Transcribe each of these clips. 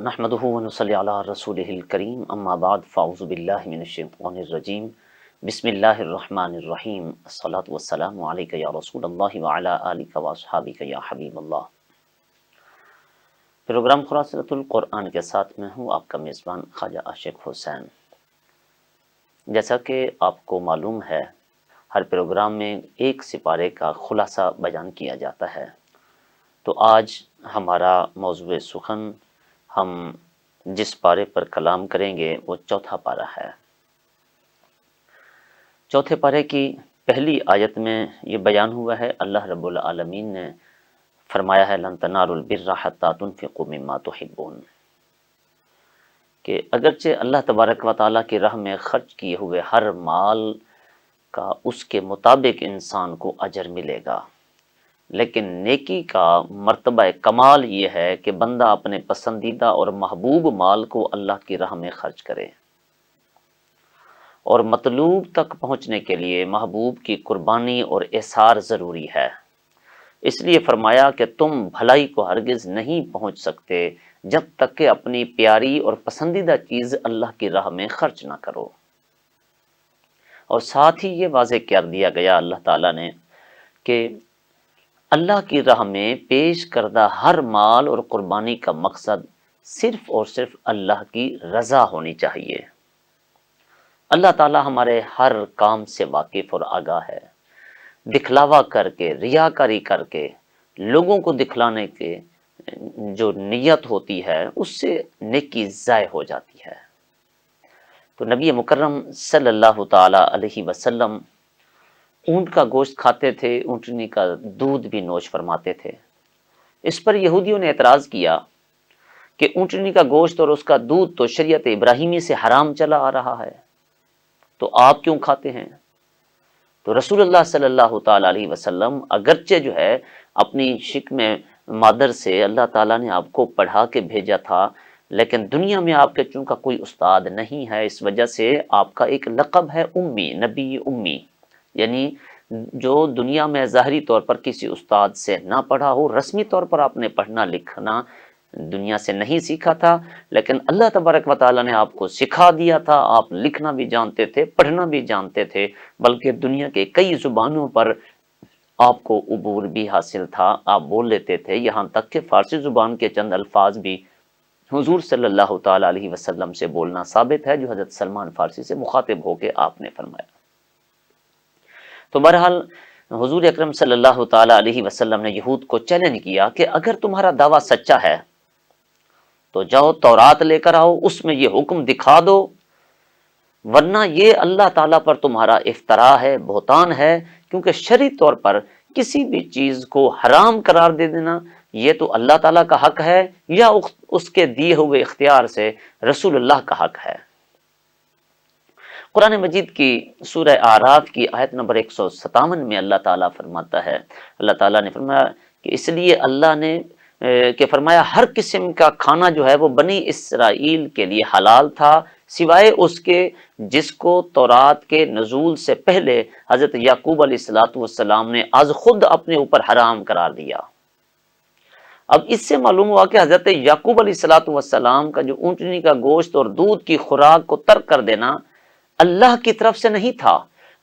نحمده ونصلي على رسوله الكريم اما بعد فاعوذ بالله من الشیطان الرجیم بسم اللہ الرحمن الرحیم الصلاۃ والسلام علیک یا رسول اللہ وعلی آلک واصحابک یا حبیب اللہ۔ پروگرام خلاصۃ القرآن کے ساتھ میں ہوں آپ کا میزبان خواجہ عاشق حسین۔ جیسا کہ آپ کو معلوم ہے ہر پروگرام میں ایک سپارے کا خلاصہ بیان کیا جاتا ہے، تو آج ہمارا موضوع سخن ہم جس پارے پر کلام کریں گے وہ چوتھا پارہ ہے۔ چوتھے پارے کی پہلی آیت میں یہ بیان ہوا ہے، اللہ رب العالمین نے فرمایا ہے لن تنالوا البر حتی تنفقوا مما تحبون، کہ اگرچہ اللہ تبارک و تعالیٰ کی راہ میں خرچ کیے ہوئے ہر مال کا اس کے مطابق انسان کو اجر ملے گا، لیکن نیکی کا مرتبہ کمال یہ ہے کہ بندہ اپنے پسندیدہ اور محبوب مال کو اللہ کی راہ میں خرچ کرے، اور مطلوب تک پہنچنے کے لیے محبوب کی قربانی اور احسار ضروری ہے۔ اس لیے فرمایا کہ تم بھلائی کو ہرگز نہیں پہنچ سکتے جب تک کہ اپنی پیاری اور پسندیدہ چیز اللہ کی راہ میں خرچ نہ کرو۔ اور ساتھ ہی یہ واضح کر دیا گیا اللہ تعالیٰ نے کہ اللہ کی راہ میں پیش کردہ ہر مال اور قربانی کا مقصد صرف اور صرف اللہ کی رضا ہونی چاہیے۔ اللہ تعالیٰ ہمارے ہر کام سے واقف اور آگاہ ہے۔ دکھلاوا کر کے، ریاکاری کر کے، لوگوں کو دکھلانے کے جو نیت ہوتی ہے اس سے نیکی ضائع ہو جاتی ہے۔ تو نبی مکرم صلی اللہ تعالی علیہ وسلم اونٹ کا گوشت کھاتے تھے، اونٹنی کا دودھ بھی نوش فرماتے تھے۔ اس پر یہودیوں نے اعتراض کیا کہ اونٹنی کا گوشت اور اس کا دودھ تو شریعت ابراہیمی سے حرام چلا آ رہا ہے، تو آپ کیوں کھاتے ہیں؟ تو رسول اللہ صلی اللہ تعالی علیہ وسلم اگرچہ جو ہے اپنی شکم مادر سے اللہ تعالیٰ نے آپ کو پڑھا کے بھیجا تھا، لیکن دنیا میں آپ کے چونکہ کوئی استاد نہیں ہے، اس وجہ سے آپ کا ایک لقب ہے امی، نبی امی، یعنی جو دنیا میں ظاہری طور پر کسی استاد سے نہ پڑھا ہو، رسمی طور پر آپ نے پڑھنا لکھنا دنیا سے نہیں سیکھا تھا، لیکن اللہ تبارک و تعالیٰ نے آپ کو سکھا دیا تھا، آپ لکھنا بھی جانتے تھے، پڑھنا بھی جانتے تھے، بلکہ دنیا کے کئی زبانوں پر آپ کو عبور بھی حاصل تھا، آپ بول لیتے تھے، یہاں تک کہ فارسی زبان کے چند الفاظ بھی حضور صلی اللہ تعالی علیہ وسلم سے بولنا ثابت ہے، جو حضرت سلمان فارسی سے مخاطب ہو کے آپ نے فرمایا۔ تو بہرحال حضور اکرم صلی اللہ تعالی علیہ وسلم نے یہود کو چیلنج کیا کہ اگر تمہارا دعویٰ سچا ہے تو جاؤ تورات لے کر آؤ، اس میں یہ حکم دکھا دو، ورنہ یہ اللہ تعالیٰ پر تمہارا افتراء ہے، بہتان ہے، کیونکہ شرعی طور پر کسی بھی چیز کو حرام قرار دے دینا یہ تو اللہ تعالیٰ کا حق ہے یا اس کے دیے ہوئے اختیار سے رسول اللہ کا حق ہے۔ قرآن مجید کی سورہ اعراف کی آیت نمبر 157 میں اللہ تعالیٰ فرماتا ہے، اللہ تعالیٰ نے فرمایا کہ اس لیے اللہ نے کہ فرمایا ہر قسم کا کھانا جو ہے وہ بنی اسرائیل کے لیے حلال تھا، سوائے اس کے جس کو تورات کے نزول سے پہلے حضرت یعقوب علیہ السلام نے از خود اپنے اوپر حرام قرار دیا۔ اب اس سے معلوم ہوا کہ حضرت یعقوب علیہ السلام کا جو اونٹنی کا گوشت اور دودھ کی خوراک کو ترک کر دینا اللہ کی طرف سے نہیں تھا،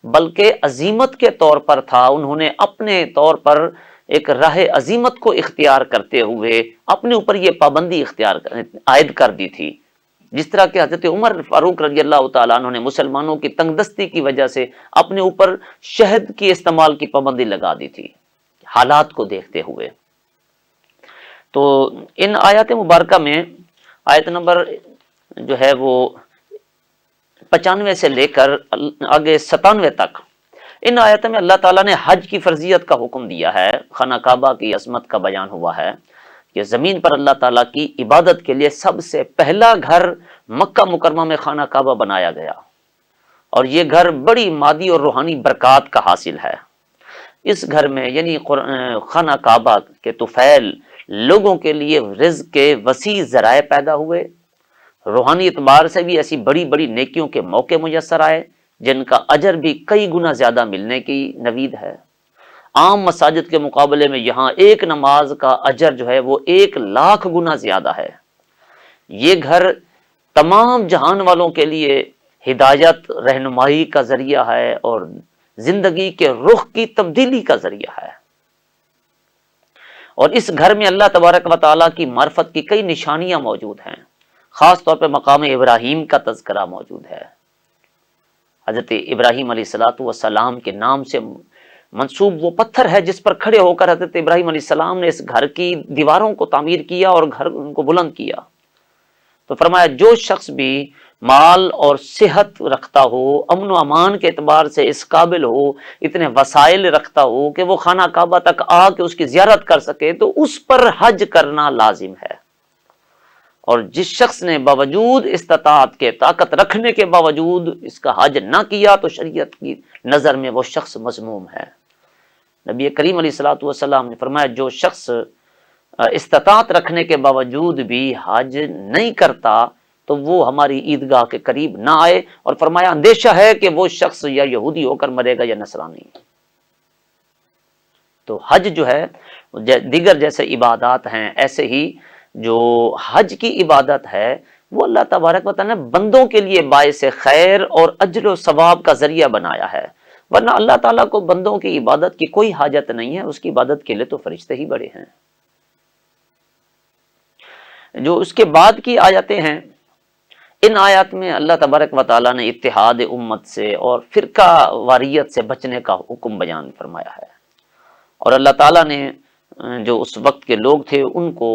بلکہ عزیمت کے طور پر تھا۔ انہوں نے اپنے طور پر ایک راہ عزیمت کو اختیار کرتے ہوئے اپنے اوپر یہ پابندی عائد کر دی تھی، جس طرح کہ حضرت عمر فاروق رضی اللہ تعالیٰ عنہ نے مسلمانوں کی تنگ دستی کی وجہ سے اپنے اوپر شہد کی استعمال کی پابندی لگا دی تھی حالات کو دیکھتے ہوئے۔ تو ان آیات مبارکہ میں آیت نمبر جو ہے وہ 95 سے لے کر آگے 97 تک ان آیتوں میں اللہ تعالیٰ نے حج کی فرضیت کا حکم دیا ہے، خانہ کعبہ کی عظمت کا بیان ہوا ہے کہ زمین پر اللہ تعالیٰ کی عبادت کے لیے سب سے پہلا گھر مکہ مکرمہ میں خانہ کعبہ بنایا گیا، اور یہ گھر بڑی مادی اور روحانی برکات کا حاصل ہے۔ اس گھر میں یعنی خانہ کعبہ کے طفیل لوگوں کے لیے رزق کے وسیع ذرائع پیدا ہوئے، روحانی اعتبار سے بھی ایسی بڑی بڑی نیکیوں کے موقع میسر آئے جن کا اجر بھی کئی گنا زیادہ ملنے کی نوید ہے۔ عام مساجد کے مقابلے میں یہاں ایک نماز کا اجر جو ہے وہ 1,00,000 گنا زیادہ ہے۔ یہ گھر تمام جہان والوں کے لیے ہدایت رہنمائی کا ذریعہ ہے اور زندگی کے رخ کی تبدیلی کا ذریعہ ہے، اور اس گھر میں اللہ تبارک و تعالیٰ کی معرفت کی کئی نشانیاں موجود ہیں، خاص طور پہ مقام ابراہیم کا تذکرہ موجود ہے۔ حضرت ابراہیم علیہ الصلاۃ والسلام کے نام سے منسوب وہ پتھر ہے جس پر کھڑے ہو کر حضرت ابراہیم علیہ السلام نے اس گھر کی دیواروں کو تعمیر کیا اور گھر کو بلند کیا۔ تو فرمایا جو شخص بھی مال اور صحت رکھتا ہو، امن و امان کے اعتبار سے اس قابل ہو، اتنے وسائل رکھتا ہو کہ وہ خانہ کعبہ تک آ کے اس کی زیارت کر سکے، تو اس پر حج کرنا لازم ہے۔ اور جس شخص نے باوجود استطاعت کے، طاقت رکھنے کے باوجود اس کا حج نہ کیا تو شریعت کی نظر میں وہ شخص مذموم ہے۔ نبی کریم علیہ الصلوۃ والسلام نے فرمایا جو شخص استطاعت رکھنے کے باوجود بھی حج نہیں کرتا تو وہ ہماری عیدگاہ کے قریب نہ آئے، اور فرمایا اندیشہ ہے کہ وہ شخص یا یہودی ہو کر مرے گا یا نصرانی۔ تو حج جو ہے دیگر جیسے عبادات ہیں، ایسے ہی جو حج کی عبادت ہے وہ اللہ تبارک و تعالیٰ نے بندوں کے لیے باعث خیر اور اجر و ثواب کا ذریعہ بنایا ہے، ورنہ اللہ تعالیٰ کو بندوں کی عبادت کی کوئی حاجت نہیں ہے، اس کی عبادت کے لیے تو فرشتے ہی بڑے ہیں۔ جو اس کے بعد کی آیتیں ہیں، ان آیات میں اللہ تبارک و تعالیٰ نے اتحاد امت سے اور فرقہ واریت سے بچنے کا حکم بیان فرمایا ہے، اور اللہ تعالیٰ نے جو اس وقت کے لوگ تھے ان کو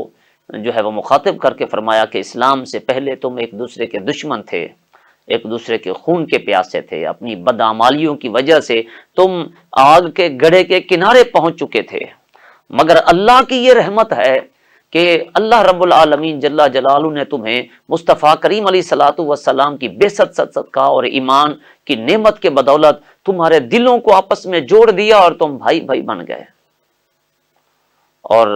جو ہے وہ مخاطب کر کے فرمایا کہ اسلام سے پہلے تم ایک دوسرے کے دشمن تھے، ایک دوسرے کے خون کے پیاسے تھے، اپنی بدعمالیوں کی وجہ سے تم آگ کے گڑھے کے کنارے پہنچ چکے تھے، مگر اللہ کی یہ رحمت ہے کہ اللہ رب العالمین جل جلالہ نے تمہیں مصطفیٰ کریم علیہ الصلوۃ والسلام کی بےسط صدقہ اور ایمان کی نعمت کے بدولت تمہارے دلوں کو آپس میں جوڑ دیا اور تم بھائی بھائی بن گئے۔ اور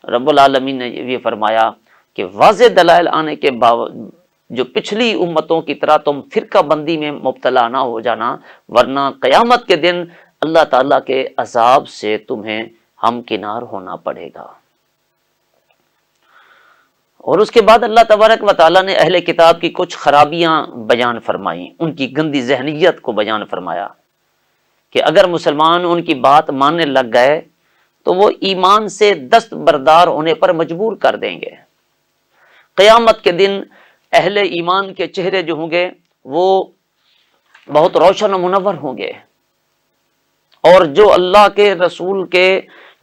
رب العالمین نے یہ فرمایا کہ واضح دلائل آنے کے باوجود جو پچھلی امتوں کی طرح تم فرقہ بندی میں مبتلا نہ ہو جانا، ورنہ قیامت کے دن اللہ تعالیٰ کے عذاب سے تمہیں ہمکنار ہونا پڑے گا۔ اور اس کے بعد اللہ تبارک و تعالیٰ نے اہل کتاب کی کچھ خرابیاں بیان فرمائیں، ان کی گندی ذہنیت کو بیان فرمایا کہ اگر مسلمان ان کی بات ماننے لگ گئے تو وہ ایمان سے دستبردار ہونے پر مجبور کر دیں گے۔ قیامت کے دن اہل ایمان کے چہرے جو ہوں گے وہ بہت روشن و منور ہوں گے، اور جو اللہ کے رسول کے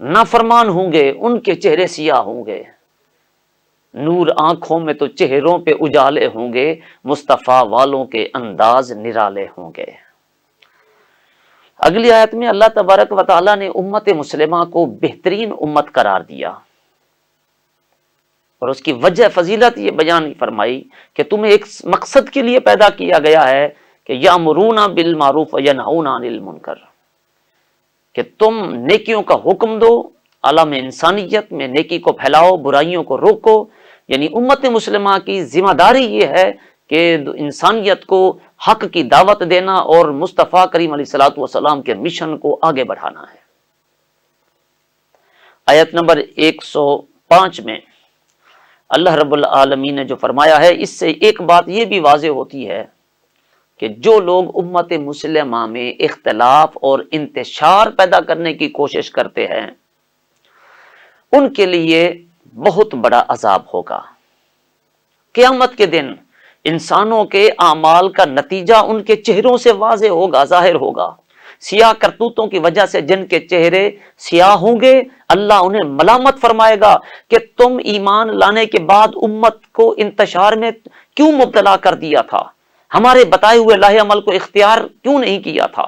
نافرمان ہوں گے ان کے چہرے سیاہ ہوں گے، نور آنکھوں میں تو چہروں پہ اجالے ہوں گے، مصطفیٰ والوں کے انداز نرالے ہوں گے۔ اگلی آیت میں اللہ تبارک و تعالیٰ نے امت مسلمہ کو بہترین امت قرار دیا، اور اس کی وجہ فضیلت یہ بیان فرمائی کہ تمہیں ایک مقصد کے لیے پیدا کیا گیا ہے کہ یامرون بالمعروف وینہون عن المنکر، کہ تم نیکیوں کا حکم دو، عالم انسانیت میں نیکی کو پھیلاؤ، برائیوں کو روکو۔ یعنی امت مسلمہ کی ذمہ داری یہ ہے کہ انسانیت کو حق کی دعوت دینا اور مصطفیٰ کریم علیہ الصلوۃ والسلام کے مشن کو آگے بڑھانا ہے۔ آیت نمبر 105 میں اللہ رب العالمین نے جو فرمایا ہے، اس سے ایک بات یہ بھی واضح ہوتی ہے کہ جو لوگ امت مسلمہ میں اختلاف اور انتشار پیدا کرنے کی کوشش کرتے ہیں ان کے لیے بہت بڑا عذاب ہوگا۔ قیامت کے دن انسانوں کے اعمال کا نتیجہ ان کے چہروں سے واضح ہوگا، ظاہر ہوگا۔ سیاہ کرتوتوں کی وجہ سے جن کے چہرے سیاہ ہوں گے، اللہ انہیں ملامت فرمائے گا کہ تم ایمان لانے کے بعد امت کو انتشار میں کیوں مبتلا کر دیا تھا، ہمارے بتائے ہوئے لاہ عمل کو اختیار کیوں نہیں کیا تھا۔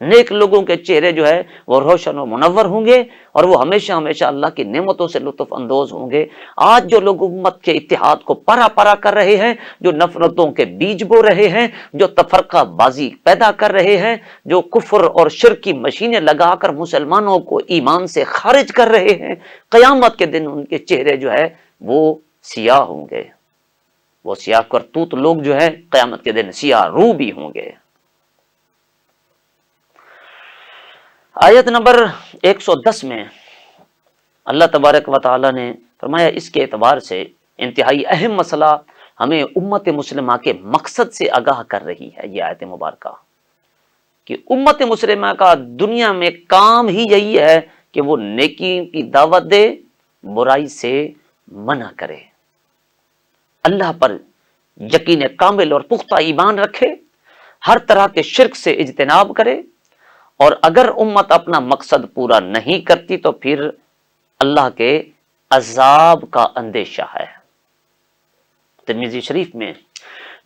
نیک لوگوں کے چہرے جو ہے وہ روشن و منور ہوں گے اور وہ ہمیشہ ہمیشہ اللہ کی نعمتوں سے لطف اندوز ہوں گے۔ آج جو لوگ امت کے اتحاد کو پرا پرا کر رہے ہیں، جو نفرتوں کے بیج بو رہے ہیں، جو تفرقہ بازی پیدا کر رہے ہیں، جو کفر اور شرک کی مشینیں لگا کر مسلمانوں کو ایمان سے خارج کر رہے ہیں، قیامت کے دن ان کے چہرے جو ہے وہ سیاہ ہوں گے۔ وہ سیاہ کرتوت لوگ جو ہے قیامت کے دن سیاہ روح بھی ہوں گے۔ آیت نمبر 110 میں اللہ تبارک و تعالی نے فرمایا اس کے اعتبار سے انتہائی اہم مسئلہ ہمیں امت مسلمہ کے مقصد سے آگاہ کر رہی ہے یہ آیت مبارکہ، کہ امت مسلمہ کا دنیا میں کام ہی یہی ہے کہ وہ نیکی کی دعوت دے، برائی سے منع کرے، اللہ پر یقین کامل اور پختہ ایمان رکھے، ہر طرح کے شرک سے اجتناب کرے، اور اگر امت اپنا مقصد پورا نہیں کرتی تو پھر اللہ کے عذاب کا اندیشہ ہے۔ ترمذی شریف میں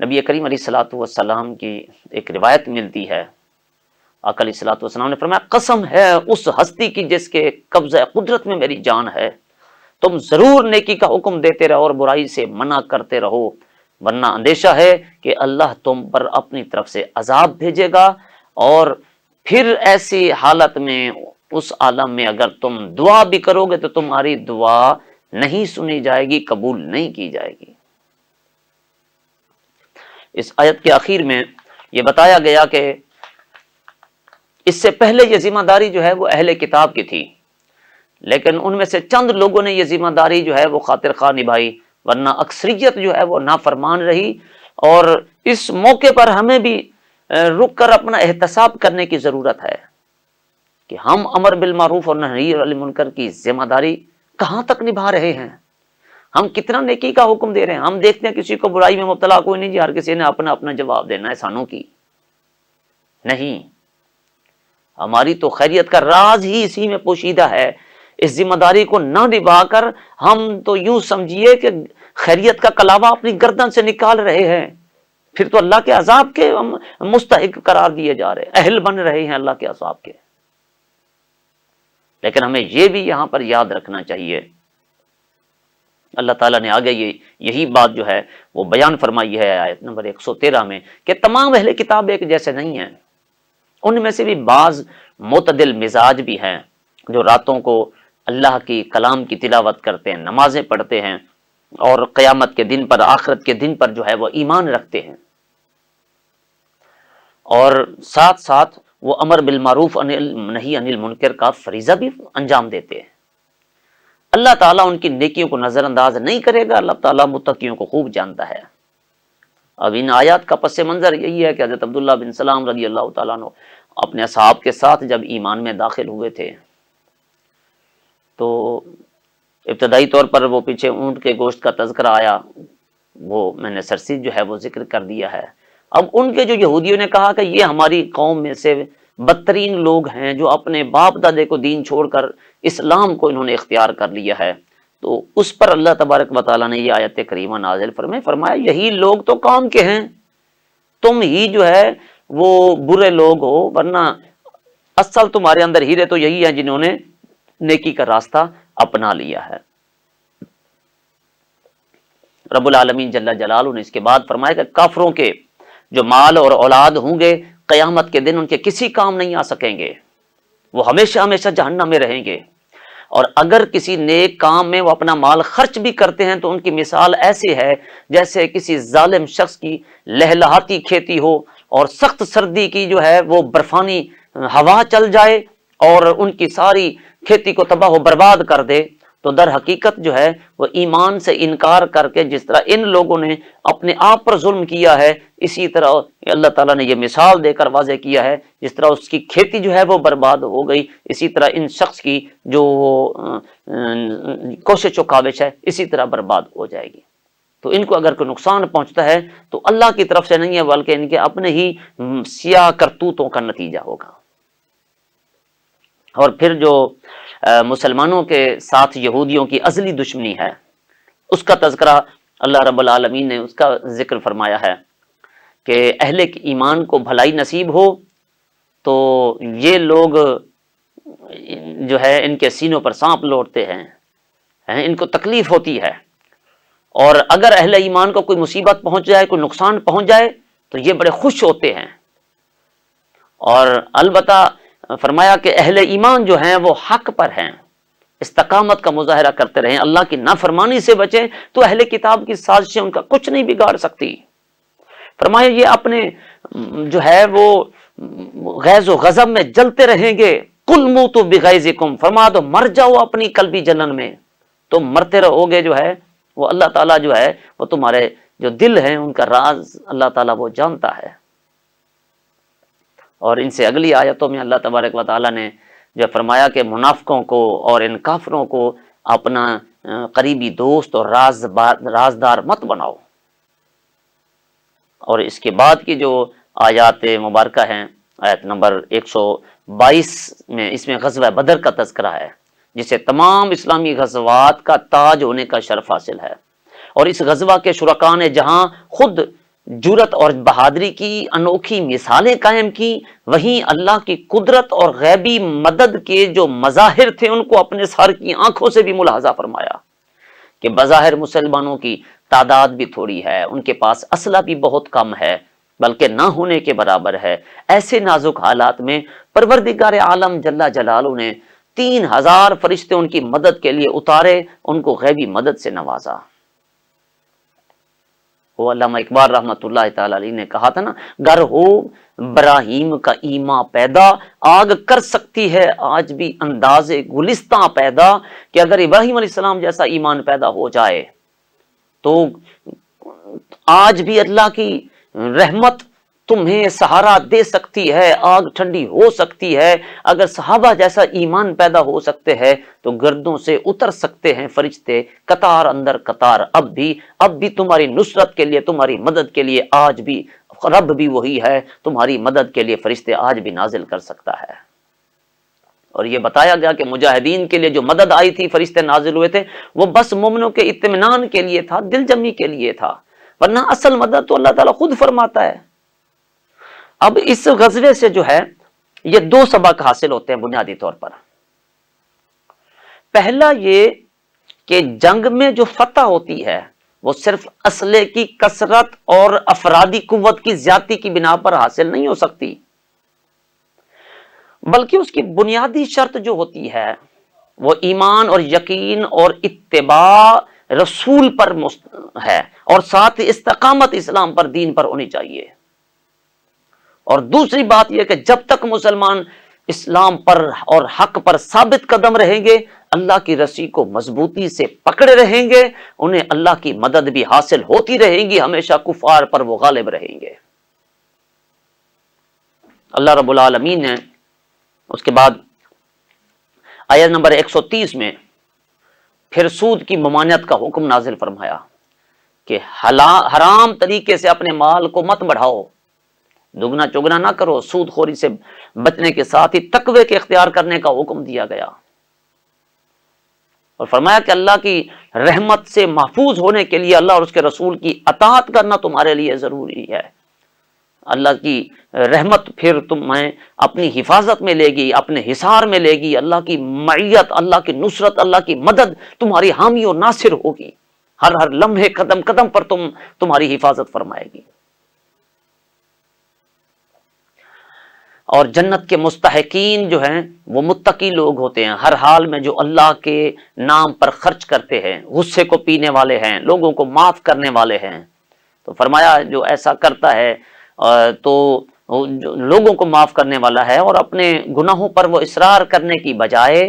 نبی کریم علیہ الصلوۃ والسلام کی ایک روایت ملتی ہے، آقا علیہ الصلوۃ والسلام نے فرمایا، قسم ہے اس ہستی کی جس کے قبضہ قدرت میں میری جان ہے، تم ضرور نیکی کا حکم دیتے رہو اور برائی سے منع کرتے رہو، ورنہ اندیشہ ہے کہ اللہ تم پر اپنی طرف سے عذاب بھیجے گا، اور پھر ایسی حالت میں اس عالم میں اگر تم دعا بھی کرو گے تو تمہاری دعا نہیں سنی جائے گی، قبول نہیں کی جائے گی۔ اس آیت کے آخر میں یہ بتایا گیا کہ اس سے پہلے یہ ذمہ داری جو ہے وہ اہل کتاب کی تھی، لیکن ان میں سے چند لوگوں نے یہ ذمہ داری جو ہے وہ خاطر خواہ نبھائی، ورنہ اکثریت جو ہے وہ نافرمان رہی۔ اور اس موقع پر ہمیں بھی رک کر اپنا احتساب کرنے کی ضرورت ہے کہ ہم امر بالمعروف اور نہی عن المنکر کی ذمہ داری کہاں تک نبھا رہے ہیں، ہم کتنا نیکی کا حکم دے رہے ہیں۔ ہم دیکھتے ہیں کسی کو برائی میں مبتلا کوئی نہیں جی، ہر کسی نے اپنا اپنا جواب دینا ہے سانوں کی، نہیں، ہماری تو خیریت کا راز ہی اسی میں پوشیدہ ہے۔ اس ذمہ داری کو نہ نبھا کر ہم تو یوں سمجھیے کہ خیریت کا کلاوہ اپنی گردن سے نکال رہے ہیں، پھر تو اللہ کے عذاب کے مستحق قرار دیے جا رہے ہیں، اہل بن رہے ہیں اللہ کے عذاب کے۔ لیکن ہمیں یہ بھی یہاں پر یاد رکھنا چاہیے، اللہ تعالیٰ نے آگے یہی بات جو ہے وہ بیان فرمائی ہے آیت نمبر 113 میں، کہ تمام اہل کتاب ایک جیسے نہیں ہیں، ان میں سے بھی بعض معتدل مزاج بھی ہیں جو راتوں کو اللہ کی کلام کی تلاوت کرتے ہیں، نمازیں پڑھتے ہیں، اور قیامت کے دن پر، آخرت کے دن پر جو ہے وہ ایمان رکھتے ہیں، اور ساتھ ساتھ وہ امر بالمعروف نہی عن المنکر کا فریضہ بھی انجام دیتے ہیں۔ اللہ تعالیٰ ان کی نیکیوں کو نظر انداز نہیں کرے گا، اللہ تعالیٰ متقیوں کو خوب جانتا ہے۔ اب ان آیات کا پس منظر یہی ہے کہ حضرت عبداللہ بن سلام رضی اللہ تعالیٰ عنہ اپنے اصحاب کے ساتھ جب ایمان میں داخل ہوئے تھے تو ابتدائی طور پر وہ پیچھے اونٹ کے گوشت کا تذکرہ آیا، وہ میں نے سرسید جو ہے وہ ذکر کر دیا ہے۔ اب ان کے جو یہودیوں نے کہا کہ یہ ہماری قوم میں سے بدترین لوگ ہیں جو اپنے باپ دادے کو دین چھوڑ کر اسلام کو انہوں نے اختیار کر لیا ہے، تو اس پر اللہ تبارک و تعالیٰ نے یہ آیت کریمہ نازل فرمایا یہی لوگ تو کام کے ہیں، تم ہی جو ہے وہ برے لوگ ہو، ورنہ اصل تمہارے اندر ہیرے تو یہی ہیں جنہوں نے نیکی کا راستہ اپنا لیا ہے۔ رب العالمین جل جلالہ نے اس کے بعد فرمایا کہ کافروں کے جو مال اور اولاد ہوں گے قیامت کے دن ان کے کسی کام نہیں آ سکیں گے، وہ ہمیشہ ہمیشہ جہنم میں رہیں گے، اور اگر کسی نیک کام میں وہ اپنا مال خرچ بھی کرتے ہیں تو ان کی مثال ایسی ہے جیسے کسی ظالم شخص کی لہلہاتی کھیتی ہو اور سخت سردی کی جو ہے وہ برفانی ہوا چل جائے اور ان کی ساری کھیتی کو تباہ و برباد کر دے، تو در حقیقت جو ہے وہ ایمان سے انکار کر کے جس طرح ان لوگوں نے اپنے آپ پر ظلم کیا ہے، اسی طرح اللہ تعالیٰ نے یہ مثال دے کر واضح کیا ہے، جس طرح اس کی کھیتی جو ہے وہ برباد ہو گئی، اسی طرح ان شخص کی جو کوشش و کاوش ہے اسی طرح برباد ہو جائے گی۔ تو ان کو اگر کوئی نقصان پہنچتا ہے تو اللہ کی طرف سے نہیں ہے بلکہ ان کے اپنے ہی سیاہ کرتوتوں کا نتیجہ ہوگا۔ اور پھر جو مسلمانوں کے ساتھ یہودیوں کی ازلی دشمنی ہے اس کا تذکرہ اللہ رب العالمین نے اس کا ذکر فرمایا ہے کہ اہل ایمان کو بھلائی نصیب ہو تو یہ لوگ جو ہے ان کے سینوں پر سانپ لوٹتے ہیں، ان کو تکلیف ہوتی ہے، اور اگر اہل ایمان کو کوئی مصیبت پہنچ جائے، کوئی نقصان پہنچ جائے تو یہ بڑے خوش ہوتے ہیں۔ اور البتہ فرمایا کہ اہل ایمان جو ہیں وہ حق پر ہیں، استقامت کا مظاہرہ کرتے رہیں، اللہ کی نافرمانی سے بچیں تو اہل کتاب کی سازشیں ان کا کچھ نہیں بگاڑ سکتی۔ فرمایا یہ اپنے جو ہے وہ غیظ و غضب میں جلتے رہیں گے، قل موتوا بغیظکم، فرما دو مر جاؤ اپنی قلبی جلن میں، تو مرتے رہو گے جو ہے وہ اللہ تعالیٰ جو ہے وہ تمہارے جو دل ہیں ان کا راز اللہ تعالیٰ وہ جانتا ہے۔ اور ان سے اگلی آیتوں میں اللہ تبارک و تعالیٰ نے جو فرمایا کہ منافقوں کو اور ان کافروں کو اپنا قریبی دوست اور رازدار مت بناؤ۔ اور اس کے بعد کی جو آیات مبارکہ ہیں، آیت نمبر 122 میں، اس میں غزوہ بدر کا تذکرہ ہے، جسے تمام اسلامی غزوات کا تاج ہونے کا شرف حاصل ہے۔ اور اس غزوہ کے شرکاء نے جہاں خود جرت اور بہادری کی انوکھی مثالیں قائم کی، وہیں اللہ کی قدرت اور غیبی مدد کے جو مظاہر تھے ان کو اپنے سر کی آنکھوں سے بھی ملاحظہ فرمایا کہ بظاہر مسلمانوں کی تعداد بھی تھوڑی ہے، ان کے پاس اسلحہ بھی بہت کم ہے، بلکہ نہ ہونے کے برابر ہے۔ ایسے نازک حالات میں پروردگار عالم جل جلالہ نے 3000 فرشتے ان کی مدد کے لیے اتارے، ان کو غیبی مدد سے نوازا۔ وہ علامہ اقبال رحمۃ اللہ تعالی علیہ نے کہا تھا نا، گر ہو براہیم کا ایمان پیدا، آگ کر سکتی ہے آج بھی انداز گلستاں پیدا، کہ اگر ابراہیم علیہ السلام جیسا ایمان پیدا ہو جائے تو آج بھی اللہ کی رحمت تمہیں سہارا دے سکتی ہے، آگ ٹھنڈی ہو سکتی ہے۔ اگر صحابہ جیسا ایمان پیدا ہو سکتے ہیں تو گردوں سے اتر سکتے ہیں فرشتے قطار اندر قطار۔ اب بھی تمہاری نصرت کے لیے، تمہاری مدد کے لیے آج بھی رب بھی وہی ہے، تمہاری مدد کے لیے فرشتے آج بھی نازل کر سکتا ہے۔ اور یہ بتایا گیا کہ مجاہدین کے لیے جو مدد آئی تھی، فرشتے نازل ہوئے تھے، وہ بس مومنوں کے اطمینان کے لیے تھا، دل جمی کے لیے تھا، ورنہ اصل مدد تو اللہ تعالیٰ خود فرماتا ہے۔ اب اس غزوے سے جو ہے یہ 2 سبق حاصل ہوتے ہیں بنیادی طور پر۔ پہلا یہ کہ جنگ میں جو فتح ہوتی ہے وہ صرف اسلحے کی کثرت اور افرادی قوت کی زیادتی کی بنا پر حاصل نہیں ہو سکتی، بلکہ اس کی بنیادی شرط جو ہوتی ہے وہ ایمان اور یقین اور اتباع رسول پر ہے، اور ساتھ استقامت اسلام پر، دین پر ہونی چاہیے۔ اور دوسری بات یہ کہ جب تک مسلمان اسلام پر اور حق پر ثابت قدم رہیں گے، اللہ کی رسی کو مضبوطی سے پکڑے رہیں گے، انہیں اللہ کی مدد بھی حاصل ہوتی رہے گی، ہمیشہ کفار پر وہ غالب رہیں گے۔ اللہ رب العالمین نے اس کے بعد آیت نمبر 130 میں پھر سود کی ممانعت کا حکم نازل فرمایا کہ حرام طریقے سے اپنے مال کو مت بڑھاؤ، دگنا چگنا نہ کرو، سود خوری سے بچنے کے ساتھ ہی تقوی کے اختیار کرنے کا حکم دیا گیا، اور فرمایا کہ اللہ کی رحمت سے محفوظ ہونے کے لیے اللہ اور اس کے رسول کی اطاعت کرنا تمہارے لیے ضروری ہے۔ اللہ کی رحمت پھر تمہیں اپنی حفاظت میں لے گی، اپنے حصار میں لے گی، اللہ کی معیت، اللہ کی نصرت، اللہ کی مدد تمہاری حامی و ناصر ہوگی، ہر لمحے قدم قدم پر تمہاری حفاظت فرمائے گی۔ اور جنت کے مستحقین جو ہیں وہ متقی لوگ ہوتے ہیں، ہر حال میں جو اللہ کے نام پر خرچ کرتے ہیں، غصے کو پینے والے ہیں، لوگوں کو معاف کرنے والے ہیں۔ تو فرمایا جو ایسا کرتا ہے تو لوگوں کو معاف کرنے والا ہے، اور اپنے گناہوں پر وہ اصرار کرنے کی بجائے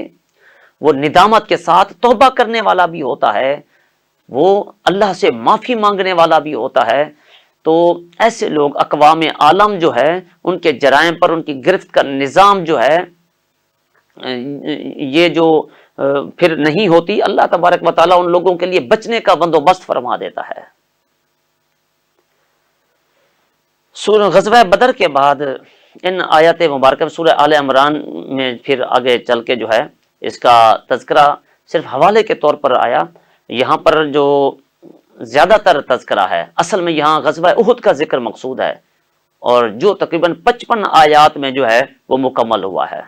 وہ ندامت کے ساتھ توبہ کرنے والا بھی ہوتا ہے، وہ اللہ سے معافی مانگنے والا بھی ہوتا ہے۔ تو ایسے لوگ اقوام عالم جو ہے ان کے جرائم پر ان کی گرفت کا نظام جو ہے یہ جو پھر نہیں ہوتی، اللہ تبارک و تعالیٰ ان لوگوں کے لیے بچنے کا بندوبست فرما دیتا ہے۔ سورہ غزوہ بدر کے بعد ان آیات مبارکہ سورہ آل عمران میں پھر آگے چل کے جو ہے اس کا تذکرہ صرف حوالے کے طور پر آیا، یہاں پر جو زیادہ تر تذکرہ ہے اصل میں یہاں غزوہ احد کا ذکر مقصود ہے، اور جو تقریباً 55 آیات میں جو ہے وہ مکمل ہوا ہے۔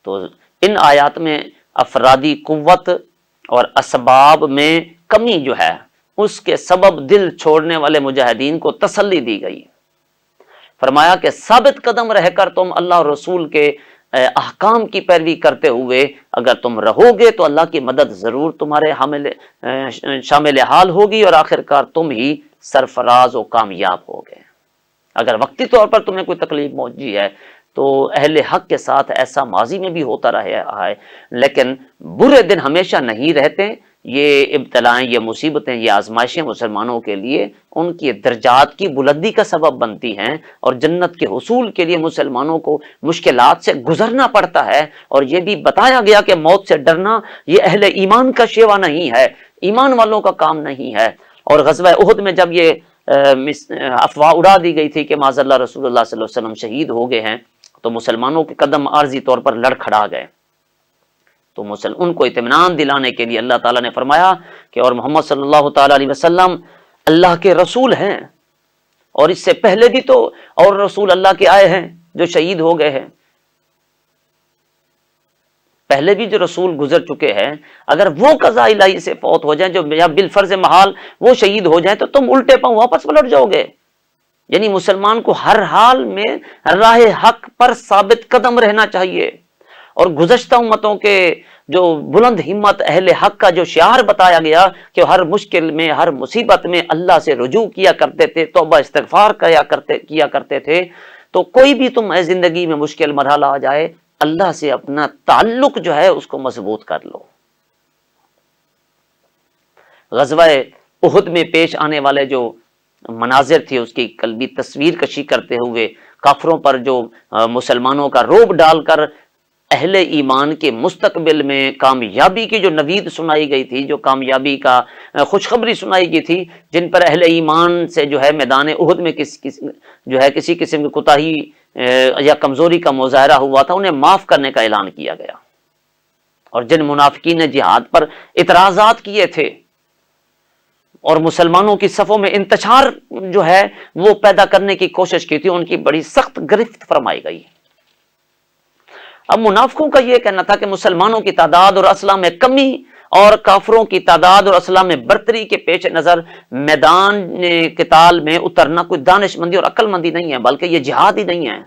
تو ان آیات میں افرادی قوت اور اسباب میں کمی جو ہے اس کے سبب دل چھوڑنے والے مجاہدین کو تسلی دی گئی، فرمایا کہ ثابت قدم رہ کر تم اللہ اور رسول کے احکام کی پیروی کرتے ہوئے اگر تم رہو گے تو اللہ کی مدد ضرور تمہارے شامل حال ہوگی، اور آخرکار تم ہی سرفراز و کامیاب ہوگے۔ اگر وقتی طور پر تمہیں کوئی تکلیف پہنچی ہے تو اہل حق کے ساتھ ایسا ماضی میں بھی ہوتا رہا ہے، لیکن برے دن ہمیشہ نہیں رہتے، یہ ابتلائیں، یہ مصیبتیں، یہ آزمائشیں مسلمانوں کے لیے ان کی درجات کی بلندی کا سبب بنتی ہیں، اور جنت کے حصول کے لیے مسلمانوں کو مشکلات سے گزرنا پڑتا ہے۔ اور یہ بھی بتایا گیا کہ موت سے ڈرنا یہ اہل ایمان کا شیوا نہیں ہے، ایمان والوں کا کام نہیں ہے۔ اور غزوہ احد میں جب یہ افواہ اڑا دی گئی تھی کہ معاذ اللہ رسول اللہ صلی اللہ علیہ وسلم شہید ہو گئے ہیں، تو مسلمانوں کے قدم عارضی طور پر لڑکھڑا گئے۔ تو ان کو اطمینان دلانے کے لیے اللہ تعالیٰ نے فرمایا کہ اور محمد صلی اللہ تعالیٰ علیہ وسلم اللہ کے رسول ہیں، اور اس سے پہلے بھی تو اور رسول اللہ کے آئے ہیں جو شہید ہو گئے ہیں، پہلے بھی جو رسول گزر چکے ہیں، اگر وہ قضاء الہی سے فوت ہو جائیں جو بالفرض محال وہ شہید ہو جائیں تو تم الٹے پاؤں واپس پلٹ جاؤ گے۔ یعنی مسلمان کو ہر حال میں راہ حق پر ثابت قدم رہنا چاہیے، اور گزشتہ امتوں کے جو بلند ہمت اہل حق کا جو شعار بتایا گیا کہ ہر مشکل میں، ہر مصیبت میں اللہ سے رجوع کیا کرتے تھے، توبہ استغفار کیا کرتے تھے، تو کوئی بھی تم زندگی میں مشکل مرحلہ آ جائے، اللہ سے اپنا تعلق جو ہے اس کو مضبوط کر لو۔ غزوہ احد میں پیش آنے والے جو مناظر تھے اس کی قلبی تصویر کشی کرتے ہوئے کافروں پر جو مسلمانوں کا روب ڈال کر اہل ایمان کے مستقبل میں کامیابی کی جو نوید سنائی گئی تھی، جو کامیابی کا خوشخبری سنائی گئی تھی، جن پر اہل ایمان سے جو ہے میدان احد میں کسی قسم کی کوتاہی یا کمزوری کا مظاہرہ ہوا تھا، انہیں معاف کرنے کا اعلان کیا گیا۔ اور جن منافقین نے جہاد پر اعتراضات کیے تھے اور مسلمانوں کی صفوں میں انتشار جو ہے وہ پیدا کرنے کی کوشش کی تھی، ان کی بڑی سخت گرفت فرمائی گئی۔ اب منافقوں کا یہ کہنا تھا کہ مسلمانوں کی تعداد اور اسلحہ میں کمی اور کافروں کی تعداد اور اسلحہ میں برتری کے پیش نظر میدان قتال میں اترنا کوئی دانش مندی اور عقل مندی نہیں ہے، بلکہ یہ جہاد ہی نہیں ہے۔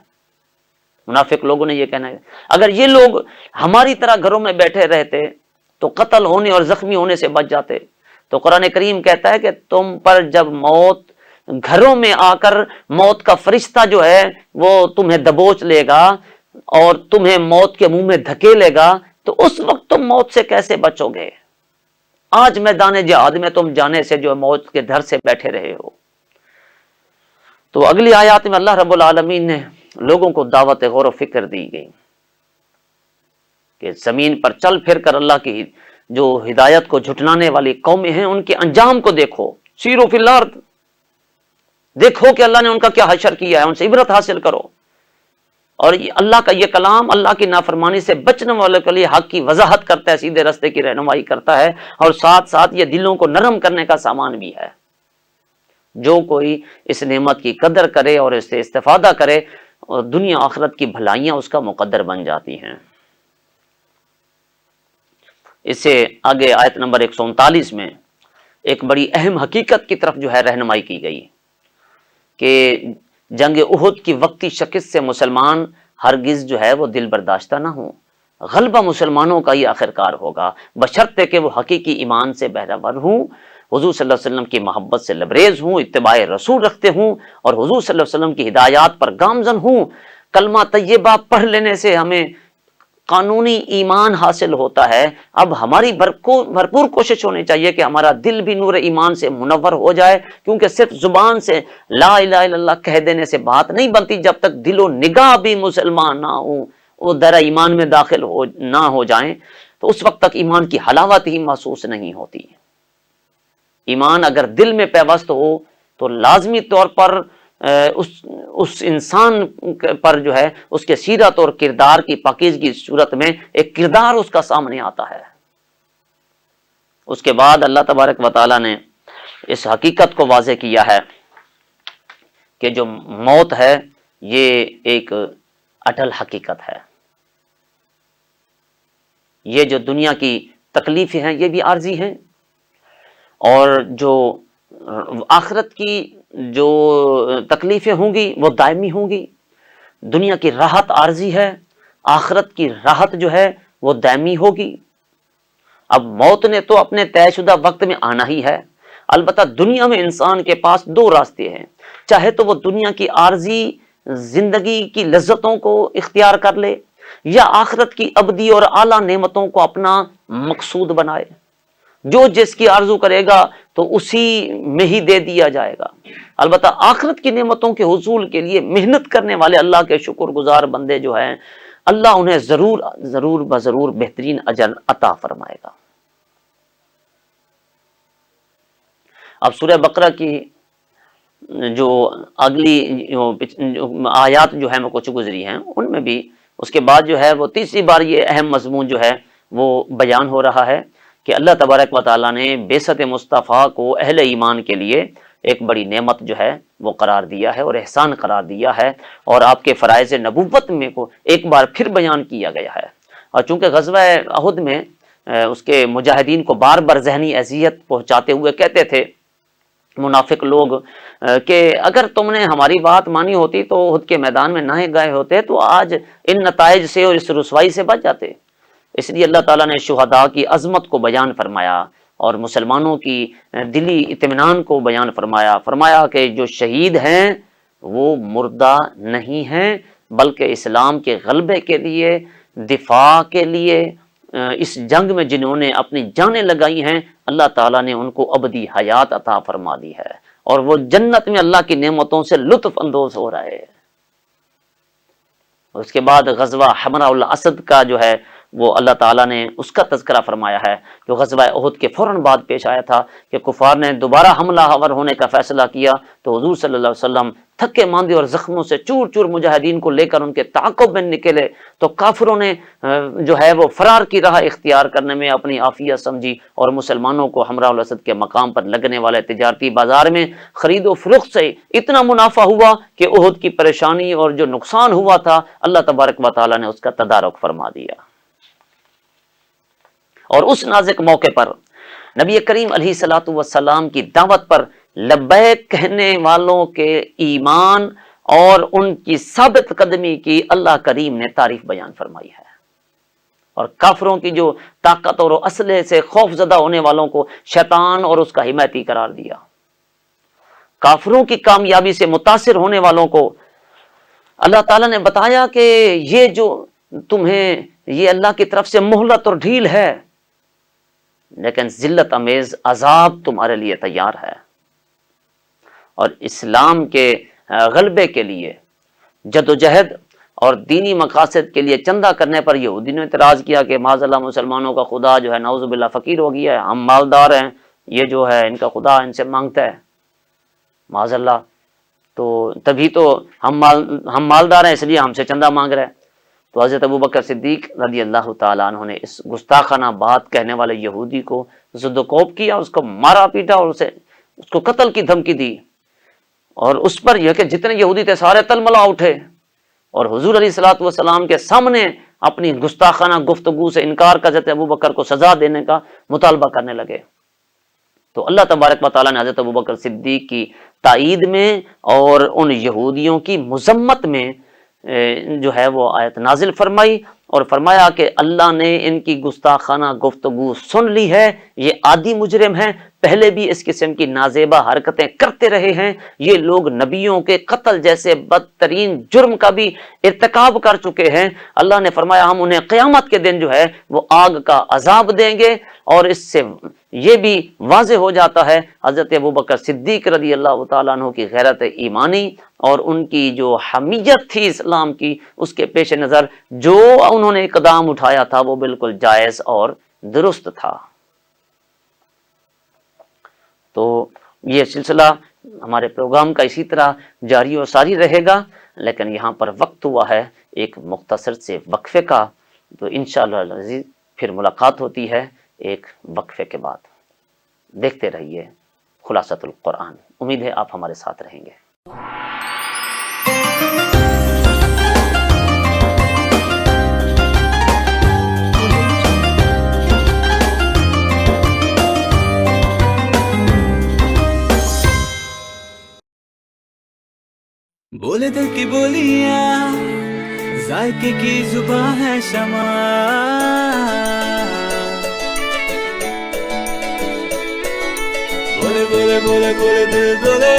منافق لوگوں نے یہ کہنا ہے اگر یہ لوگ ہماری طرح گھروں میں بیٹھے رہتے تو قتل ہونے اور زخمی ہونے سے بچ جاتے۔ تو قرآن کریم کہتا ہے کہ تم پر جب موت گھروں میں آ کر موت کا فرشتہ جو ہے وہ تمہیں دبوچ لے گا اور تمہیں موت کے منہ میں دھکیلے گا، تو اس وقت تم موت سے کیسے بچو گے؟ آج میدان جہاد میں تم جانے سے جو موت کے ڈر سے بیٹھے رہے ہو۔ تو اگلی آیات میں اللہ رب العالمین نے لوگوں کو دعوت غور و فکر دی گئی کہ زمین پر چل پھر کر اللہ کی جو ہدایت کو جھٹلانے والی قومیں ہیں ان کے انجام کو دیکھو، سیرو فی الارض، دیکھو کہ اللہ نے ان کا کیا حشر کیا ہے، ان سے عبرت حاصل کرو۔ اور اللہ کا یہ کلام اللہ کی نافرمانی سے بچنے والوں کے لیے حق کی وضاحت کرتا ہے، سیدھے راستے کی رہنمائی کرتا ہے، اور ساتھ ساتھ یہ دلوں کو نرم کرنے کا سامان بھی ہے۔ جو کوئی اس نعمت کی قدر کرے اور اس سے استفادہ کرے، اور دنیا آخرت کی بھلائیاں اس کا مقدر بن جاتی ہیں۔ اس سے آگے آیت نمبر 139 میں ایک بڑی اہم حقیقت کی طرف جو ہے رہنمائی کی گئی کہ جنگ احد کی وقتی شکست سے مسلمان ہرگز جو ہے وہ دل برداشتہ نہ ہوں، غلبہ مسلمانوں کا ہی آخرکار ہوگا، بشرطے کہ وہ حقیقی ایمان سے بہرہ ہوں، حضور صلی اللہ علیہ وسلم کی محبت سے لبریز ہوں، اتباع رسول رکھتے ہوں، اور حضور صلی اللہ علیہ وسلم کی ہدایات پر گامزن ہوں۔ کلمہ طیبہ پڑھ لینے سے ہمیں قانونی ایمان حاصل ہوتا ہے۔ اب ہماری بھرپور کوشش ہونی چاہیے کہ ہمارا دل بھی نور ایمان سے منور ہو جائے، کیونکہ صرف زبان سے لا الہ الا اللہ کہہ دینے سے بات نہیں بنتی، جب تک دل و نگاہ بھی مسلمان نہ ہوں، وہ در ایمان میں داخل نہ ہو جائیں، تو اس وقت تک ایمان کی حلاوت ہی محسوس نہیں ہوتی۔ ایمان اگر دل میں پیوست ہو تو لازمی طور پر اس انسان پر جو ہے اس کے سیرت اور کردار کی پاکیزگی کی صورت میں ایک کردار اس کا سامنے آتا ہے۔ اس کے بعد اللہ تبارک و تعالیٰ نے اس حقیقت کو واضح کیا ہے کہ جو موت ہے یہ ایک اٹل حقیقت ہے، یہ جو دنیا کی تکلیفیں ہیں یہ بھی عارضی ہیں، اور جو آخرت کی جو تکلیفیں ہوں گی وہ دائمی ہوں گی۔ دنیا کی راحت عارضی ہے، آخرت کی راحت جو ہے وہ دائمی ہوگی۔ اب موت نے تو اپنے طے شدہ وقت میں آنا ہی ہے، البتہ دنیا میں انسان کے پاس دو راستے ہیں، چاہے تو وہ دنیا کی عارضی زندگی کی لذتوں کو اختیار کر لے، یا آخرت کی ابدی اور اعلیٰ نعمتوں کو اپنا مقصود بنائے۔ جو جس کی آرزو کرے گا تو اسی میں ہی دے دیا جائے گا۔ البتہ آخرت کی نعمتوں کے حصول کے لیے محنت کرنے والے اللہ کے شکر گزار بندے جو ہیں، اللہ انہیں ضرور بضرور بہترین اجر عطا فرمائے گا۔ اب سورہ بقرہ کی جو اگلی آیات جو ہے کچھ گزری ہیں، ان میں بھی اس کے بعد جو ہے وہ تیسری بار یہ اہم مضمون جو ہے وہ بیان ہو رہا ہے کہ اللہ تبارک و تعالیٰ نے بعثت مصطفیٰ کو اہل ایمان کے لیے ایک بڑی نعمت جو ہے وہ قرار دیا ہے اور احسان قرار دیا ہے، اور آپ کے فرائض نبوت میں کو ایک بار پھر بیان کیا گیا ہے۔ اور چونکہ غزوہ احد میں اس کے مجاہدین کو بار بار ذہنی اذیت پہنچاتے ہوئے کہتے تھے منافق لوگ کہ اگر تم نے ہماری بات مانی ہوتی تو احد کے میدان میں نہ گئے ہوتے تو آج ان نتائج سے اور اس رسوائی سے بچ جاتے۔ اس لیے اللہ تعالیٰ نے شہداء کی عظمت کو بیان فرمایا اور مسلمانوں کی دلی اطمینان کو بیان فرمایا کہ جو شہید ہیں وہ مردہ نہیں ہیں، بلکہ اسلام کے غلبے کے لیے، دفاع کے لیے، اس جنگ میں جنہوں نے اپنی جانیں لگائی ہیں، اللہ تعالیٰ نے ان کو ابدی حیات عطا فرما دی ہے، اور وہ جنت میں اللہ کی نعمتوں سے لطف اندوز ہو رہے ہیں۔ اس کے بعد غزوہ حمراء الاسد کا جو ہے وہ اللہ تعالیٰ نے اس کا تذکرہ فرمایا ہے، جو غزوہ احد کے فوراً بعد پیش آیا تھا کہ کفار نے دوبارہ حملہ آور ہونے کا فیصلہ کیا تو حضور صلی اللہ علیہ وسلم تھکے ماندے اور زخموں سے چور چور مجاہدین کو لے کر ان کے تعاقب میں نکلے تو کافروں نے جو ہے وہ فرار کی راہ اختیار کرنے میں اپنی عافیت سمجھی، اور مسلمانوں کو حمراء الاسد کے مقام پر لگنے والے تجارتی بازار میں خرید و فروخت سے اتنا منافع ہوا کہ احد کی پریشانی اور جو نقصان ہوا تھا اللہ تبارک و تعالیٰ نے اس کا تدارک فرما دیا۔ اور اس نازک موقع پر نبی کریم علیہ الصلوۃ والسلام کی دعوت پر لبیک کہنے والوں کے ایمان اور ان کی ثابت قدمی کی اللہ کریم نے تعریف بیان فرمائی ہے، اور کافروں کی جو طاقت اور اسلحے سے خوف زدہ ہونے والوں کو شیطان اور اس کا حمایتی قرار دیا، کافروں کی کامیابی سے متاثر ہونے والوں کو اللہ تعالیٰ نے بتایا کہ یہ جو تمہیں یہ اللہ کی طرف سے مہلت اور ڈھیل ہے، لیکن ذلت امیز عذاب تمہارے لیے تیار ہے۔ اور اسلام کے غلبے کے لیے جدوجہد اور دینی مقاصد کے لیے چندہ کرنے پر یہودی نے اعتراض کیا کہ معاذ اللہ مسلمانوں کا خدا جو ہے نعوذ باللہ فقیر ہو گیا ہے، ہم مالدار ہیں، یہ جو ہے ان کا خدا ان سے مانگتا ہے معاذ اللہ، تو تبھی تو ہم مالدار ہیں اس لیے ہم سے چندہ مانگ رہے ہیں۔ تو حضرت ابوبکر صدیق رضی اللہ تعالیٰ عنہ نے اس گستاخانہ بات کہنے والے یہودی کو زد و کوب کیا، اس کو مارا پیٹا اور اس کو قتل کی دھمکی دی، اور اس پر یہ کہ جتنے یہودی تھے سارے تلملا اٹھے اور حضور علیہ الصلوۃ والسلام کے سامنے اپنی گستاخانہ گفتگو سے انکار کر حضرت ابوبکر کو سزا دینے کا مطالبہ کرنے لگے۔ تو اللہ تبارک و تعالیٰ نے حضرت ابوبکر صدیق کی تائید میں اور ان یہودیوں کی مذمت میں جو ہے وہ آیت نازل فرمائی اور فرمایا کہ اللہ نے ان کی گستاخانہ گفتگو سن لی ہے، یہ عادی مجرم ہیں، پہلے بھی اس قسم کی نازیبہ حرکتیں کرتے رہے ہیں، یہ لوگ نبیوں کے قتل جیسے بدترین جرم کا بھی ارتکاب کر چکے ہیں۔ اللہ نے فرمایا ہم انہیں قیامت کے دن جو ہے وہ آگ کا عذاب دیں گے، اور اس سے یہ بھی واضح ہو جاتا ہے حضرت ابوبکر صدیق رضی اللہ تعالیٰ عنہ کی غیرت ایمانی اور ان کی جو حمیت تھی اسلام کی، اس کے پیش نظر جو انہوں نے اقدام اٹھایا تھا وہ بالکل جائز اور درست تھا۔ تو یہ سلسلہ ہمارے پروگرام کا اسی طرح جاری و ساری رہے گا، لیکن یہاں پر وقت ہوا ہے ایک مختصر سے وقفے کا، تو انشاءاللہ العزیز پھر ملاقات ہوتی ہے ایک وقفے کے بعد۔ دیکھتے رہیے خلاصۃ القرآن، امید ہے آپ ہمارے ساتھ رہیں گے۔ بولے دل کی بولیاں، ذائقے کی زبان ہے شمع، بولے بولے بولے بولے دل بولے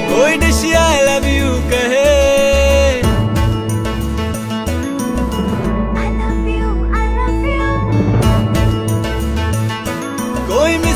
کوئی ڈش آئی لو یو کہے،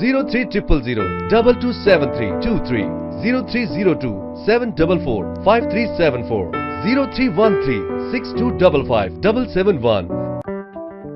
0300 2273 23 0302 744 5374 0313 6255 771।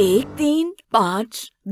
1, 3, 5,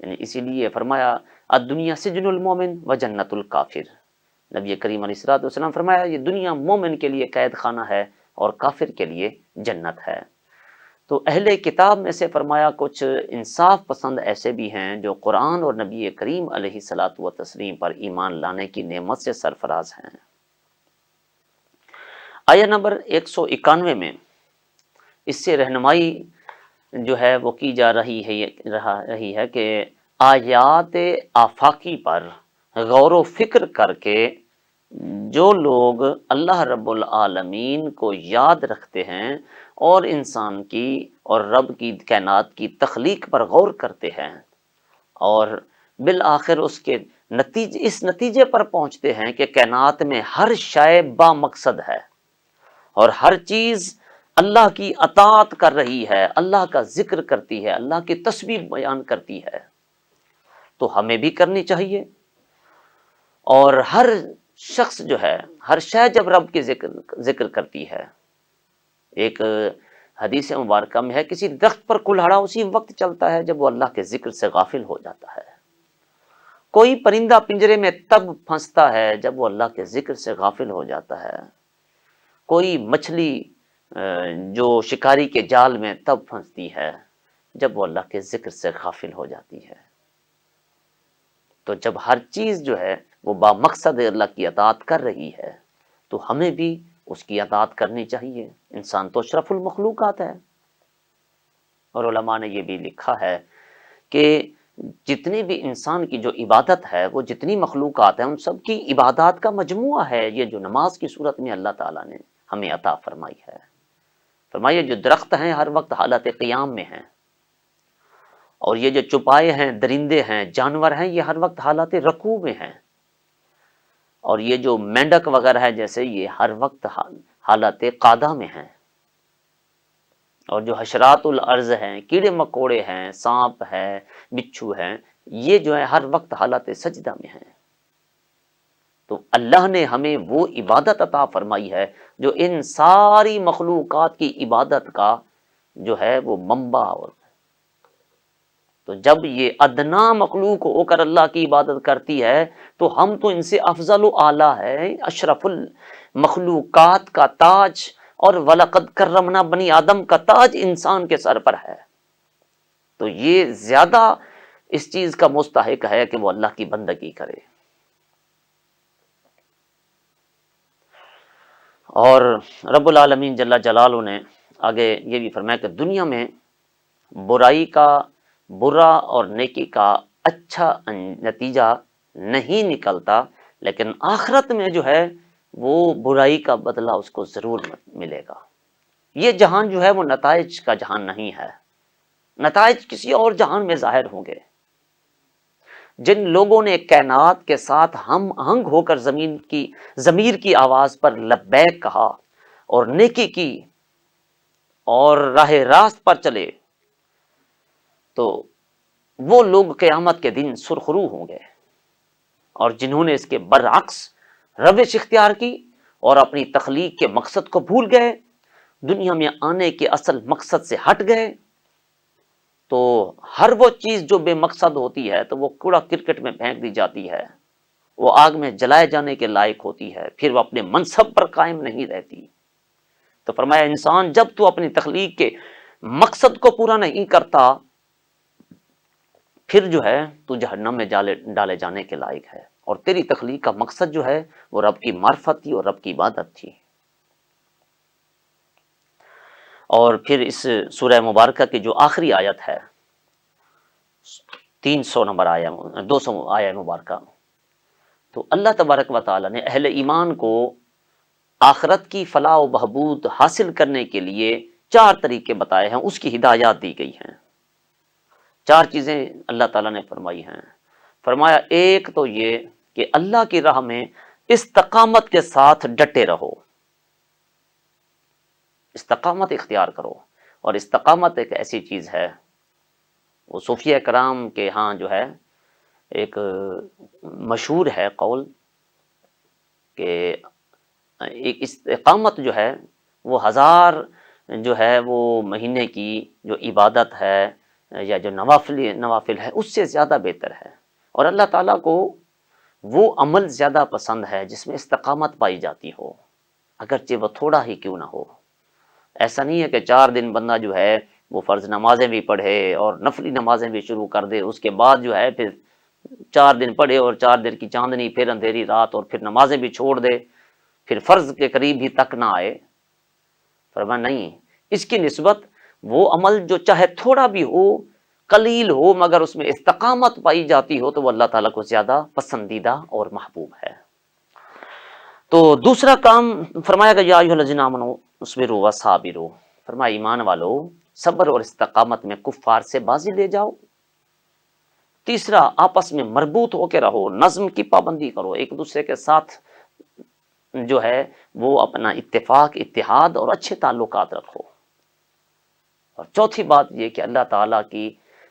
یعنی اسی لیے فرمایا الدنیا سجن المومن و جنت الکافر، نبی کریم علیہ الصلوۃ والسلام فرمایا یہ دنیا مومن کے لیے قید خانہ ہے اور کافر کے لیے جنت ہے۔ تو اہل کتاب میں سے فرمایا کچھ انصاف پسند ایسے بھی ہیں جو قرآن اور نبی کریم علیہ الصلوۃ والتسلیم پر ایمان لانے کی نعمت سے سرفراز ہیں۔ آیہ نمبر 191 میں اس سے رہنمائی جو ہے وہ کی جا رہی ہے کہ آیات آفاقی پر غور و فکر کر کے جو لوگ اللہ رب العالمین کو یاد رکھتے ہیں اور انسان کی اور رب کی کائنات کی تخلیق پر غور کرتے ہیں اور بالآخر اس نتیجے پر پہنچتے ہیں کہ کائنات میں ہر شے با مقصد ہے اور ہر چیز اللہ کی اطاعت کر رہی ہے، اللہ کا ذکر کرتی ہے، اللہ کی تسبیح بیان کرتی ہے، تو ہمیں بھی کرنی چاہیے۔ اور ہر شخص جو ہے، ہر شے جب رب کے ذکر کرتی ہے، ایک حدیث مبارکہ میں ہے کسی درخت پر کلہاڑا اسی وقت چلتا ہے جب وہ اللہ کے ذکر سے غافل ہو جاتا ہے، کوئی پرندہ پنجرے میں تب پھنستا ہے جب وہ اللہ کے ذکر سے غافل ہو جاتا ہے، کوئی مچھلی جو شکاری کے جال میں تب پھنستی ہے جب وہ اللہ کے ذکر سے غافل ہو جاتی ہے۔ تو جب ہر چیز جو ہے وہ با مقصد اللہ کی اطاعت کر رہی ہے تو ہمیں بھی اس کی اطاعت کرنی چاہیے۔ انسان تو اشرف المخلوقات ہے، اور علماء نے یہ بھی لکھا ہے کہ جتنی بھی انسان کی جو عبادت ہے، وہ جتنی مخلوقات ہیں ان سب کی عبادات کا مجموعہ ہے یہ جو نماز کی صورت میں اللہ تعالیٰ نے ہمیں عطا فرمائی ہے۔ فرمایا جو درخت ہیں ہر وقت حالت قیام میں ہیں، اور یہ جو چوپائے ہیں، درندے ہیں، جانور ہیں، یہ ہر وقت حالت رکوع میں ہیں، اور یہ جو مینڈک وغیرہ ہے جیسے یہ ہر وقت حالت قادہ میں ہیں، اور جو حشرات الارض ہیں، کیڑے مکوڑے ہیں، سانپ ہے، بچھو ہیں، یہ جو ہے ہر وقت حالت سجدہ میں ہیں۔ تو اللہ نے ہمیں وہ عبادت عطا فرمائی ہے جو ان ساری مخلوقات کی عبادت کا جو ہے وہ منبع اور تو جب یہ ادنا مخلوق ہو کر اللہ کی عبادت کرتی ہے تو ہم تو ان سے افضل و اعلیٰ ہے، اشرف المخلوقات کا تاج، اور وَلَقَدْ كَرَّمْنَا بنی آدم کا تاج انسان کے سر پر ہے، تو یہ زیادہ اس چیز کا مستحق ہے کہ وہ اللہ کی بندگی کرے۔ اور رب العالمین جل جلالہ نے آگے یہ بھی فرمایا کہ دنیا میں برائی کا برا اور نیکی کا اچھا نتیجہ نہیں نکلتا، لیکن آخرت میں جو ہے وہ برائی کا بدلہ اس کو ضرور ملے گا۔ یہ جہان جو ہے وہ نتائج کا جہان نہیں ہے، نتائج کسی اور جہان میں ظاہر ہوں گے۔ جن لوگوں نے کائنات کے ساتھ ہم آہنگ ہو کر ضمیر کی آواز پر لبیک کہا اور نیکی کی اور راہ راست پر چلے، تو وہ لوگ قیامت کے دن سرخرو ہوں گے، اور جنہوں نے اس کے برعکس روش اختیار کی اور اپنی تخلیق کے مقصد کو بھول گئے، دنیا میں آنے کے اصل مقصد سے ہٹ گئے، تو ہر وہ چیز جو بے مقصد ہوتی ہے تو وہ کوڑا کرکٹ میں پھینک دی جاتی ہے، وہ آگ میں جلائے جانے کے لائق ہوتی ہے، پھر وہ اپنے منصب پر قائم نہیں رہتی۔ تو فرمایا انسان جب تو اپنی تخلیق کے مقصد کو پورا نہیں کرتا، پھر جو ہے تو جہنم میں ڈالے جانے کے لائق ہے، اور تیری تخلیق کا مقصد جو ہے وہ رب کی معرفت تھی اور رب کی عبادت تھی۔ اور پھر اس سورہ مبارکہ کی جو آخری آیت ہے 300 نمبر 200 آیہ مبارکہ، تو اللہ تبارک و تعالی نے اہل ایمان کو آخرت کی فلاح و بہبود حاصل کرنے کے لیے 4 طریقے بتائے ہیں، اس کی ہدایات دی گئی ہیں۔ 4 چیزیں اللہ تعالیٰ نے فرمائی ہیں۔ فرمایا ایک تو یہ کہ اللہ کی راہ میں استقامت کے ساتھ ڈٹے رہو، استقامت اختیار کرو، اور استقامت ایک ایسی چیز ہے، وہ صوفیہ کرام کے ہاں جو ہے ایک مشہور ہے قول کہ ایک استقامت جو ہے وہ 1000 جو ہے وہ مہینے کی جو عبادت ہے یا جو نوافل ہے اس سے زیادہ بہتر ہے. اور اللہ تعالیٰ کو وہ عمل زیادہ پسند ہے جس میں استقامت پائی جاتی ہو، اگرچہ وہ تھوڑا ہی کیوں نہ ہو. ایسا نہیں ہے کہ 4 دن بندہ جو ہے وہ فرض نمازیں بھی پڑھے اور نفلی نمازیں بھی شروع کر دے، اس کے بعد جو ہے پھر 4 دن پڑھے اور 4 دن کی چاندنی، پھر اندھیری رات، اور پھر نمازیں بھی چھوڑ دے، پھر فرض کے قریب بھی تک نہ آئے. فرمایا نہیں، اس کی نسبت وہ عمل جو چاہے تھوڑا بھی ہو، قلیل ہو، مگر اس میں استقامت پائی جاتی ہو تو وہ اللہ تعالیٰ کو زیادہ پسندیدہ اور محبوب ہے. تو دوسرا کام فرمایا گیا یا ایھا الذین آمنوا اصبروا وصابروا، فرمایا ایمان والو صبر اور استقامت میں کفار سے بازی لے جاؤ. تیسرا آپس میں مربوط ہو کے رہو، نظم کی پابندی کرو، ایک دوسرے کے ساتھ جو ہے وہ اپنا اتفاق، اتحاد اور اچھے تعلقات رکھو. اور چوتھی بات یہ کہ اللہ تعالیٰ کی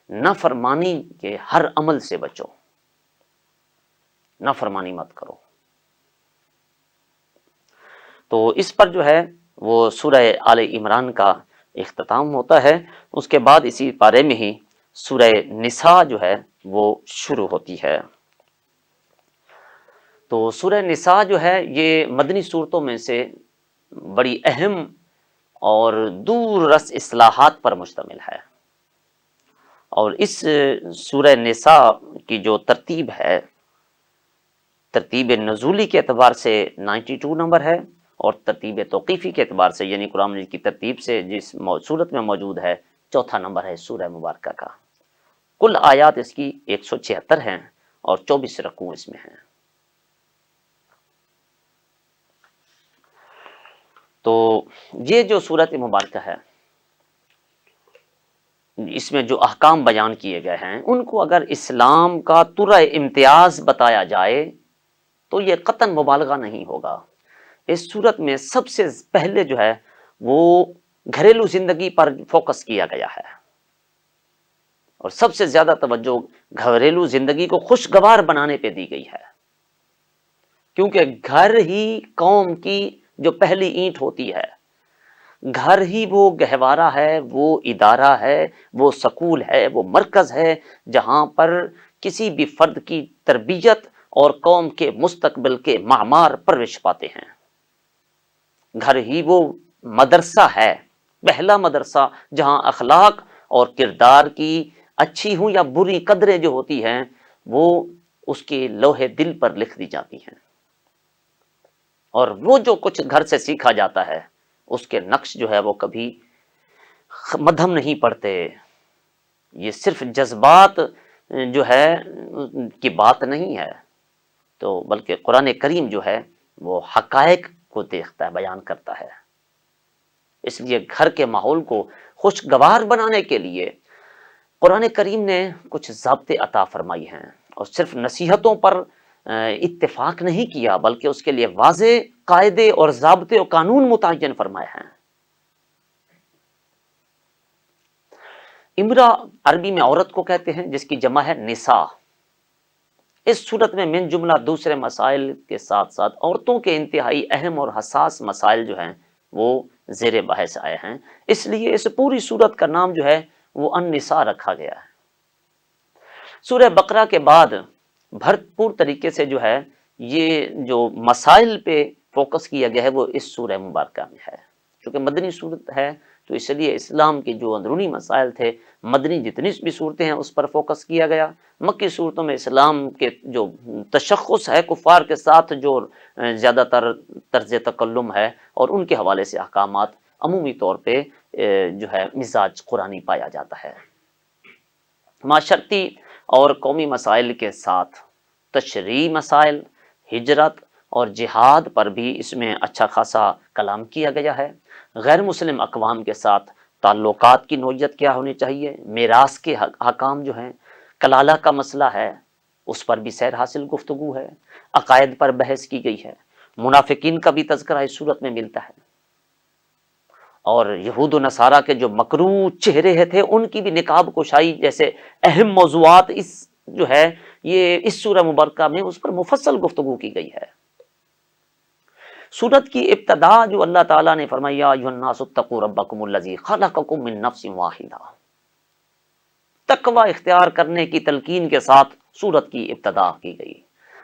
نافرمانی کے ہر عمل سے بچو، نافرمانی مت کرو. تو اس پر جو ہے وہ سورہ آل عمران کا اختتام ہوتا ہے. اس کے بعد اسی پارے میں ہی سورہ نساء جو ہے وہ شروع ہوتی ہے. تو سورہ نساء جو ہے یہ مدنی صورتوں میں سے بڑی اہم اور دور رس اصلاحات پر مشتمل ہے. اور اس سورہ نساء کی جو ترتیب ہے، ترتیب نزولی کے اعتبار سے 92 نمبر ہے، اور ترتیب توقیفی کے اعتبار سے یعنی قرآن مجید کی ترتیب سے جس صورت میں موجود ہے 4تھا نمبر ہے سورہ مبارکہ کا. کل آیات اس کی 176 ہیں اور 24 رکوع اس میں ہیں. تو یہ جو سورت مبارکہ ہے، اس میں جو احکام بیان کیے گئے ہیں ان کو اگر اسلام کا ترہ امتیاز بتایا جائے تو یہ قطعاً مبالغہ نہیں ہوگا. اس صورت میں سب سے پہلے جو ہے وہ گھریلو زندگی پر فوکس کیا گیا ہے، اور سب سے زیادہ توجہ گھریلو زندگی کو خوشگوار بنانے پہ دی گئی ہے، کیونکہ گھر ہی قوم کی جو پہلی اینٹ ہوتی ہے، گھر ہی وہ گہوارہ ہے، وہ ادارہ ہے، وہ سکول ہے، وہ مرکز ہے جہاں پر کسی بھی فرد کی تربیت اور قوم کے مستقبل کے معمار پرورش پاتے ہیں. گھر ہی وہ مدرسہ ہے، پہلا مدرسہ جہاں اخلاق اور کردار کی اچھی ہوں یا بری قدریں جو ہوتی ہیں وہ اس کے لوہے دل پر لکھ دی جاتی ہیں. اور وہ جو کچھ گھر سے سیکھا جاتا ہے اس کے نقش جو ہے وہ کبھی مدھم نہیں پڑتے. یہ صرف جذبات جو ہے کی بات نہیں ہے، تو بلکہ قرآن کریم جو ہے وہ حقائق کو دیکھتا ہے، بیان کرتا ہے. اس لیے گھر کے ماحول کو خوشگوار بنانے کے لیے قرآن کریم نے کچھ ضابطے عطا فرمائی ہیں، اور صرف نصیحتوں پر اتفاق نہیں کیا بلکہ اس کے لیے واضح قاعدے اور ضابطے اور قانون متعین فرمائے ہیں. امرا عربی میں عورت کو کہتے ہیں، جس کی جمع ہے نساء. اس صورت میں من جملہ دوسرے مسائل کے ساتھ ساتھ عورتوں کے انتہائی اہم اور حساس مسائل جو ہیں وہ زیر بحث آئے ہیں، اس لیے اس پوری صورت کا نام جو ہے وہ النساء رکھا گیا ہے. سورہ بقرہ کے بعد بھرپور طریقے سے جو ہے یہ جو مسائل پہ فوکس کیا گیا ہے وہ اس سورہ مبارکہ میں ہے. چونکہ مدنی صورت ہے تو اس لیے اسلام کے جو اندرونی مسائل تھے، مدنی جتنی بھی صورتیں ہیں اس پر فوکس کیا گیا. مکی صورتوں میں اسلام کے جو تشخص ہے کفار کے ساتھ جو زیادہ تر طرز تکلم ہے اور ان کے حوالے سے احکامات عمومی طور پہ جو ہے مزاج قرآنی پایا جاتا ہے. معاشرتی اور قومی مسائل کے ساتھ تشریعی مسائل، ہجرت اور جہاد پر بھی اس میں اچھا خاصا کلام کیا گیا ہے. غیر مسلم اقوام کے ساتھ تعلقات کی نوعیت کیا ہونی چاہیے، میراث کے حکام جو ہیں، کلالہ کا مسئلہ ہے اس پر بھی سیر حاصل گفتگو ہے، عقائد پر بحث کی گئی ہے، منافقین کا بھی تذکرہ اس صورت میں ملتا ہے، اور یہود و نصارہ کے جو مکروہ چہرے تھے ان کی بھی نقاب کشائی جیسے اہم موضوعات اس جو ہے یہ اس سورہ مبارکہ میں اس پر مفصل گفتگو کی گئی ہے. سورت کی ابتدا جو اللہ تعالیٰ نے فرمایا یا ایھا الناس اتقوا ربکم الذی خلقکم من نفس واحدہ، تقوی اختیار کرنے کی تلقین کے ساتھ سورت کی ابتدا کی گئی،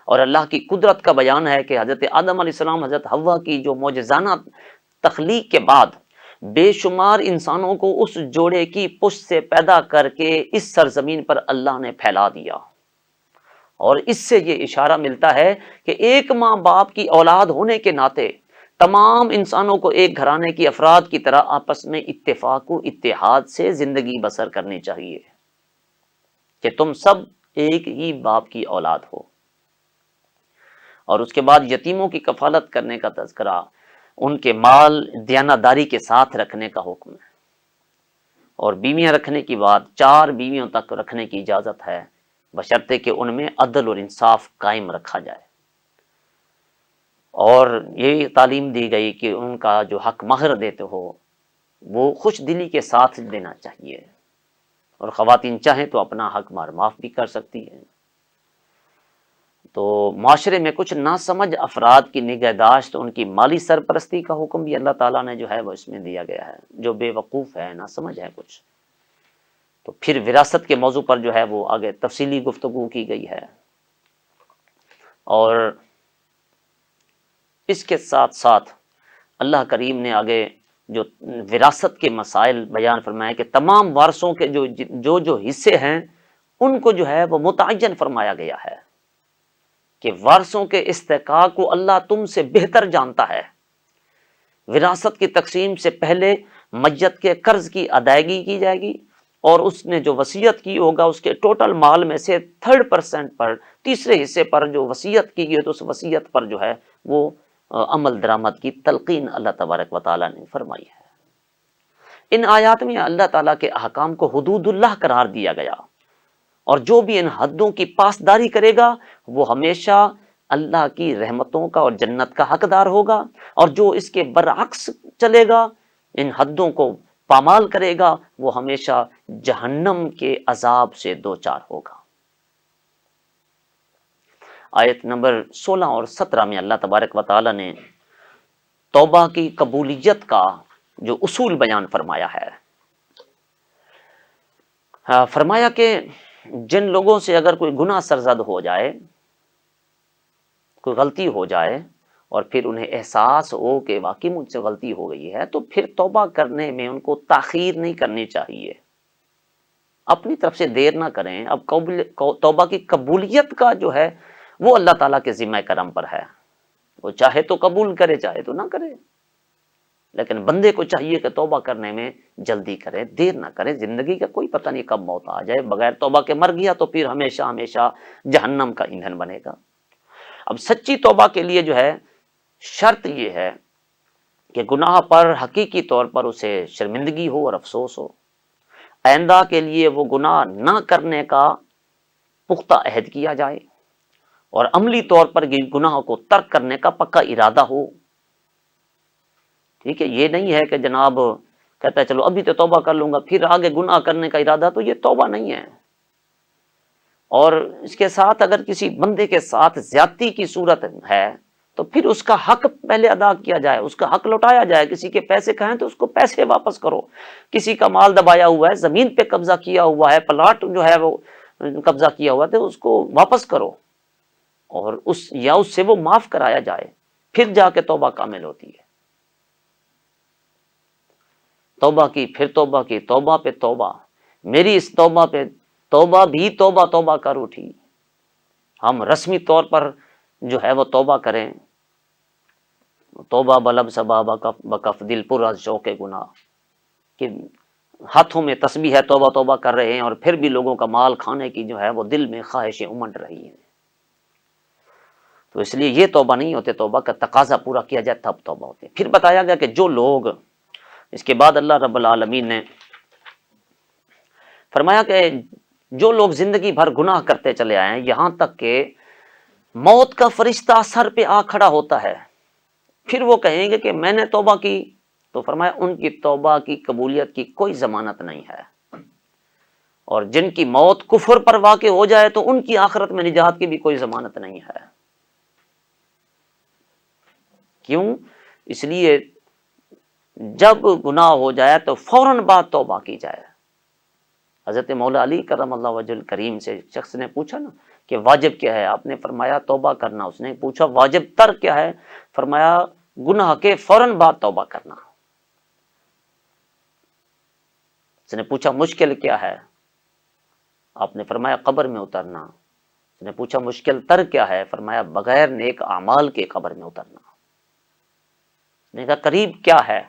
اور اللہ کی قدرت کا بیان ہے کہ حضرت آدم علیہ السلام، حضرت حوا کی جو معجزانہ تخلیق کے بعد بے شمار انسانوں کو اس جوڑے کی پشت سے پیدا کر کے اس سرزمین پر اللہ نے پھیلا دیا، اور اس سے یہ اشارہ ملتا ہے کہ ایک ماں باپ کی اولاد ہونے کے ناطے تمام انسانوں کو ایک گھرانے کی افراد کی طرح آپس میں اتفاق و اتحاد سے زندگی بسر کرنی چاہیے، کہ تم سب ایک ہی باپ کی اولاد ہو۔ اور اس کے بعد یتیموں کی کفالت کرنے کا تذکرہ، ان کے مال دیانتداری کے ساتھ رکھنے کا حکم ہے، اور بیویاں رکھنے کی بات 4 بیویوں تک رکھنے کی اجازت ہے، بشرطے کہ ان میں عدل اور انصاف قائم رکھا جائے، اور یہ تعلیم دی گئی کہ ان کا جو حق مہر دیتے ہو وہ خوش دلی کے ساتھ دینا چاہیے، اور خواتین چاہیں تو اپنا حق مہر معاف بھی کر سکتی ہیں۔ تو معاشرے میں کچھ ناسمجھ افراد کی نگہداشت، ان کی مالی سرپرستی کا حکم بھی اللہ تعالیٰ نے جو ہے وہ اس میں دیا گیا ہے، جو بے وقوف ہے، ناسمجھ ہے کچھ۔ تو پھر وراثت کے موضوع پر جو ہے وہ آگے تفصیلی گفتگو کی گئی ہے، اور اس کے ساتھ ساتھ اللہ کریم نے آگے جو وراثت کے مسائل بیان فرمایا کہ تمام وارثوں کے جو حصے ہیں ان کو جو ہے وہ متعین فرمایا گیا ہے، کہ وارثوں کے استحقاق کو اللہ تم سے بہتر جانتا ہے۔ وراثت کی تقسیم سے پہلے میت کے قرض کی ادائیگی کی جائے گی، اور اس نے جو وصیت کی ہوگا اس کے ٹوٹل مال میں سے 3% پر، تیسرے حصے پر جو وصیت کی گئی تو اس وصیت پر جو ہے وہ عمل درآمد کی تلقین اللہ تبارک و تعالیٰ نے فرمائی ہے۔ ان آیات میں اللہ تعالیٰ کے احکام کو حدود اللہ قرار دیا گیا، اور جو بھی ان حدوں کی پاسداری کرے گا وہ ہمیشہ اللہ کی رحمتوں کا اور جنت کا حقدار ہوگا، اور جو اس کے برعکس چلے گا، ان حدوں کو پامال کرے گا، وہ ہمیشہ جہنم کے عذاب سے دوچار ہوگا۔ آیت نمبر 16 اور 17 میں اللہ تبارک و تعالی نے توبہ کی قبولیت کا جو اصول بیان فرمایا ہے، فرمایا کہ جن لوگوں سے اگر کوئی گناہ سرزد ہو جائے، کوئی غلطی ہو جائے، اور پھر انہیں احساس ہو کہ واقعی مجھ سے غلطی ہو گئی ہے، تو پھر توبہ کرنے میں ان کو تاخیر نہیں کرنی چاہیے، اپنی طرف سے دیر نہ کریں۔ اب توبہ کی قبولیت کا جو ہے وہ اللہ تعالیٰ کے ذمہ کرم پر ہے، وہ چاہے تو قبول کرے، چاہے تو نہ کرے، لیکن بندے کو چاہیے کہ توبہ کرنے میں جلدی کرے، دیر نہ کرے۔ زندگی کا کوئی پتہ نہیں کب موت آ جائے، بغیر توبہ کے مر گیا تو پھر ہمیشہ ہمیشہ جہنم کا ایندھن بنے گا۔ اب سچی توبہ کے لیے جو ہے شرط یہ ہے کہ گناہ پر حقیقی طور پر اسے شرمندگی ہو اور افسوس ہو، آئندہ کے لیے وہ گناہ نہ کرنے کا پختہ عہد کیا جائے، اور عملی طور پر گناہ کو ترک کرنے کا پکا ارادہ ہو۔ ٹھیک ہے، یہ نہیں ہے کہ جناب کہتا ہے چلو ابھی تو توبہ کر لوں گا پھر آگے گناہ کرنے کا ارادہ، تو یہ توبہ نہیں ہے۔ اور اس کے ساتھ اگر کسی بندے کے ساتھ زیادتی کی صورت ہے تو پھر اس کا حق پہلے ادا کیا جائے، اس کا حق لوٹایا جائے۔ کسی کے پیسے کہیں تو اس کو پیسے واپس کرو، کسی کا مال دبایا ہوا ہے، زمین پہ قبضہ کیا ہوا ہے، پلاٹ جو ہے وہ قبضہ کیا ہوا ہے، تو اس کو واپس کرو، اور اس سے وہ معاف کرایا جائے، پھر جا کے توبہ کامل ہوتی ہے۔ توبہ کی، پھر توبہ کی، توبہ پہ توبہ، میری اس توبہ پہ توبہ بھی توبہ توبہ کر اٹھی۔ ہم رسمی طور پر جو ہے وہ توبہ کریں، توبہ بلب سبا بکف دل پر از شوق گناہ، کہ ہاتھوں میں تسبیح ہے، توبہ توبہ کر رہے ہیں، اور پھر بھی لوگوں کا مال کھانے کی جو ہے وہ دل میں خواہشیں امنڈ رہی ہیں۔ تو اس لیے یہ توبہ نہیں ہوتے، توبہ کا تقاضا پورا کیا جائے تب توبہ ہوتے۔ پھر بتایا گیا کہ جو لوگ، اس کے بعد اللہ رب العالمین نے فرمایا کہ جو لوگ زندگی بھر گناہ کرتے چلے آئے ہیں، یہاں تک کہ موت کا فرشتہ سر پہ آ کھڑا ہوتا ہے، پھر وہ کہیں گے کہ میں نے توبہ کی، تو فرمایا ان کی توبہ کی قبولیت کی کوئی ضمانت نہیں ہے، اور جن کی موت کفر پر واقع ہو جائے تو ان کی آخرت میں نجات کی بھی کوئی ضمانت نہیں ہے۔ کیوں؟ اس لیے جب گناہ ہو جائے تو فوراً بعد توبہ کی جائے، حضرت مولا علی کرم اللہ وجہ الکریم سے شخص نے پوچھا نا کہ واجب کیا ہے، آپ نے فرمایا توبہ کرنا. اس نے پوچھا واجب تر کیا ہے، فرمایا گناہ کے فوراً بعد توبہ کرنا. اس نے پوچھا مشکل کیا ہے، آپ نے فرمایا قبر میں اترنا. اس نے پوچھا مشکل تر کیا ہے، فرمایا بغیر نیک اعمال کے قبر میں اترنا. اس نے کہا قریب کیا ہے،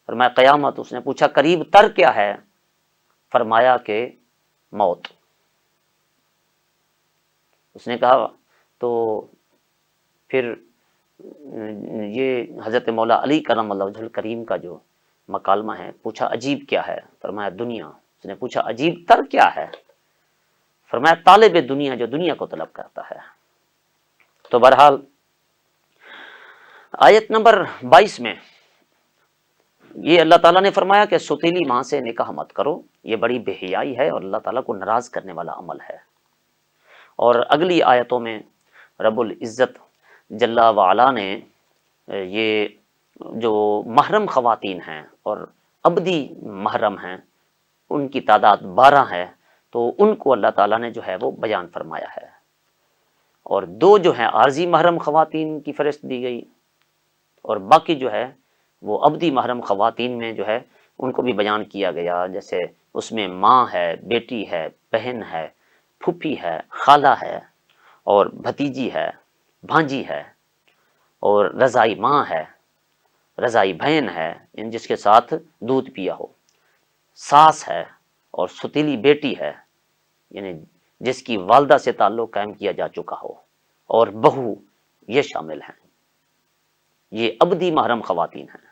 فرمایا قیامت. اس نے پوچھا قریب تر کیا ہے، فرمایا کہ موت. اس نے کہا تو پھر یہ حضرت مولا علی کرم اللہ وجہ الکریم کا جو مکالمہ ہے، پوچھا عجیب کیا ہے، فرمایا دنیا. اس نے پوچھا عجیب تر کیا ہے، فرمایا طالب دنیا جو دنیا کو طلب کرتا ہے. تو بہرحال آیت نمبر 22 میں یہ اللہ تعالیٰ نے فرمایا کہ ستیلی ماں سے نکاح مت کرو، یہ بڑی بے حیائی ہے اور اللہ تعالیٰ کو ناراض کرنے والا عمل ہے. اور اگلی آیتوں میں رب العزت جل وعلا نے یہ جو محرم خواتین ہیں اور ابدی محرم ہیں ان کی تعداد 12 ہے، تو ان کو اللہ تعالیٰ نے جو ہے وہ بیان فرمایا ہے. اور 2 جو ہیں عارضی محرم خواتین کی فہرست دی گئی، اور باقی جو ہے وہ ابدی محرم خواتین میں جو ہے ان کو بھی بیان کیا گیا. جیسے اس میں ماں ہے، بیٹی ہے، بہن ہے، پھوپھی ہے، خالہ ہے، اور بھتیجی ہے، بھانجی ہے، اور رضائی ماں ہے، رضائی بہن ہے جس کے ساتھ دودھ پیا ہو، ساس ہے، اور ستیلی بیٹی ہے یعنی جس کی والدہ سے تعلق قائم کیا جا چکا ہو، اور بہو، یہ شامل ہیں. یہ ابدی محرم خواتین ہیں.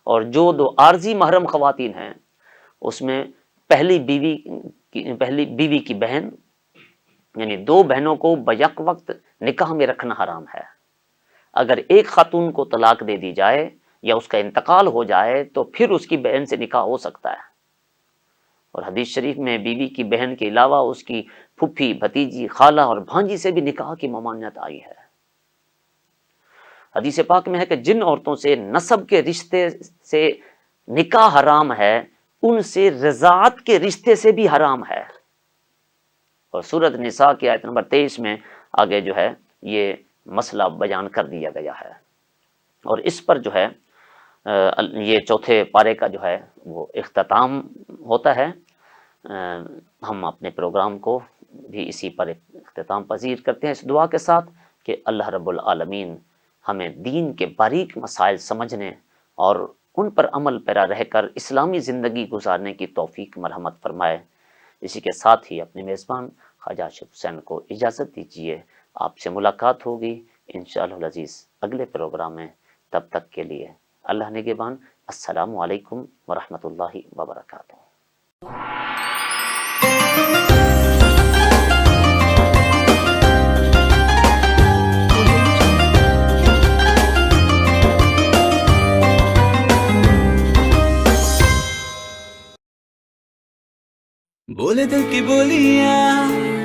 اور جو 2 عارضی محرم خواتین ہیں اس میں پہلی بیوی کی بہن یعنی 2 بہنوں کو بیک وقت نکاح میں رکھنا حرام ہے. اگر ایک خاتون کو طلاق دے دی جائے یا اس کا انتقال ہو جائے تو پھر اس کی بہن سے نکاح ہو سکتا ہے. اور حدیث شریف میں بیوی کی بہن کے علاوہ اس کی پھوپھی، بھتیجی، خالہ اور بھانجی سے بھی نکاح کی ممانعت آئی ہے. حدیث پاک میں ہے کہ جن عورتوں سے نسب کے رشتے سے نکاح حرام ہے ان سے رضاعت کے رشتے سے بھی حرام ہے. اور سورۃ نساء کی آیت نمبر 23 میں آگے جو ہے یہ مسئلہ بیان کر دیا گیا ہے. اور اس پر جو ہے یہ چوتھے پارے کا جو ہے وہ اختتام ہوتا ہے. ہم اپنے پروگرام کو بھی اسی پر اختتام پذیر کرتے ہیں اس دعا کے ساتھ کہ اللہ رب العالمین ہمیں دین کے باریک مسائل سمجھنے اور ان پر عمل پیرا رہ کر اسلامی زندگی گزارنے کی توفیق مرحمت فرمائے. اسی کے ساتھ ہی اپنے میزبان خواجہ عاشق حسین کو اجازت دیجیے. آپ سے ملاقات ہوگی انشاءاللہ العزیز اگلے پروگرام میں. تب تک کے لیے اللہ نگہبان. السلام علیکم ورحمۃ اللہ وبرکاتہ. بولے دل کی بولیاں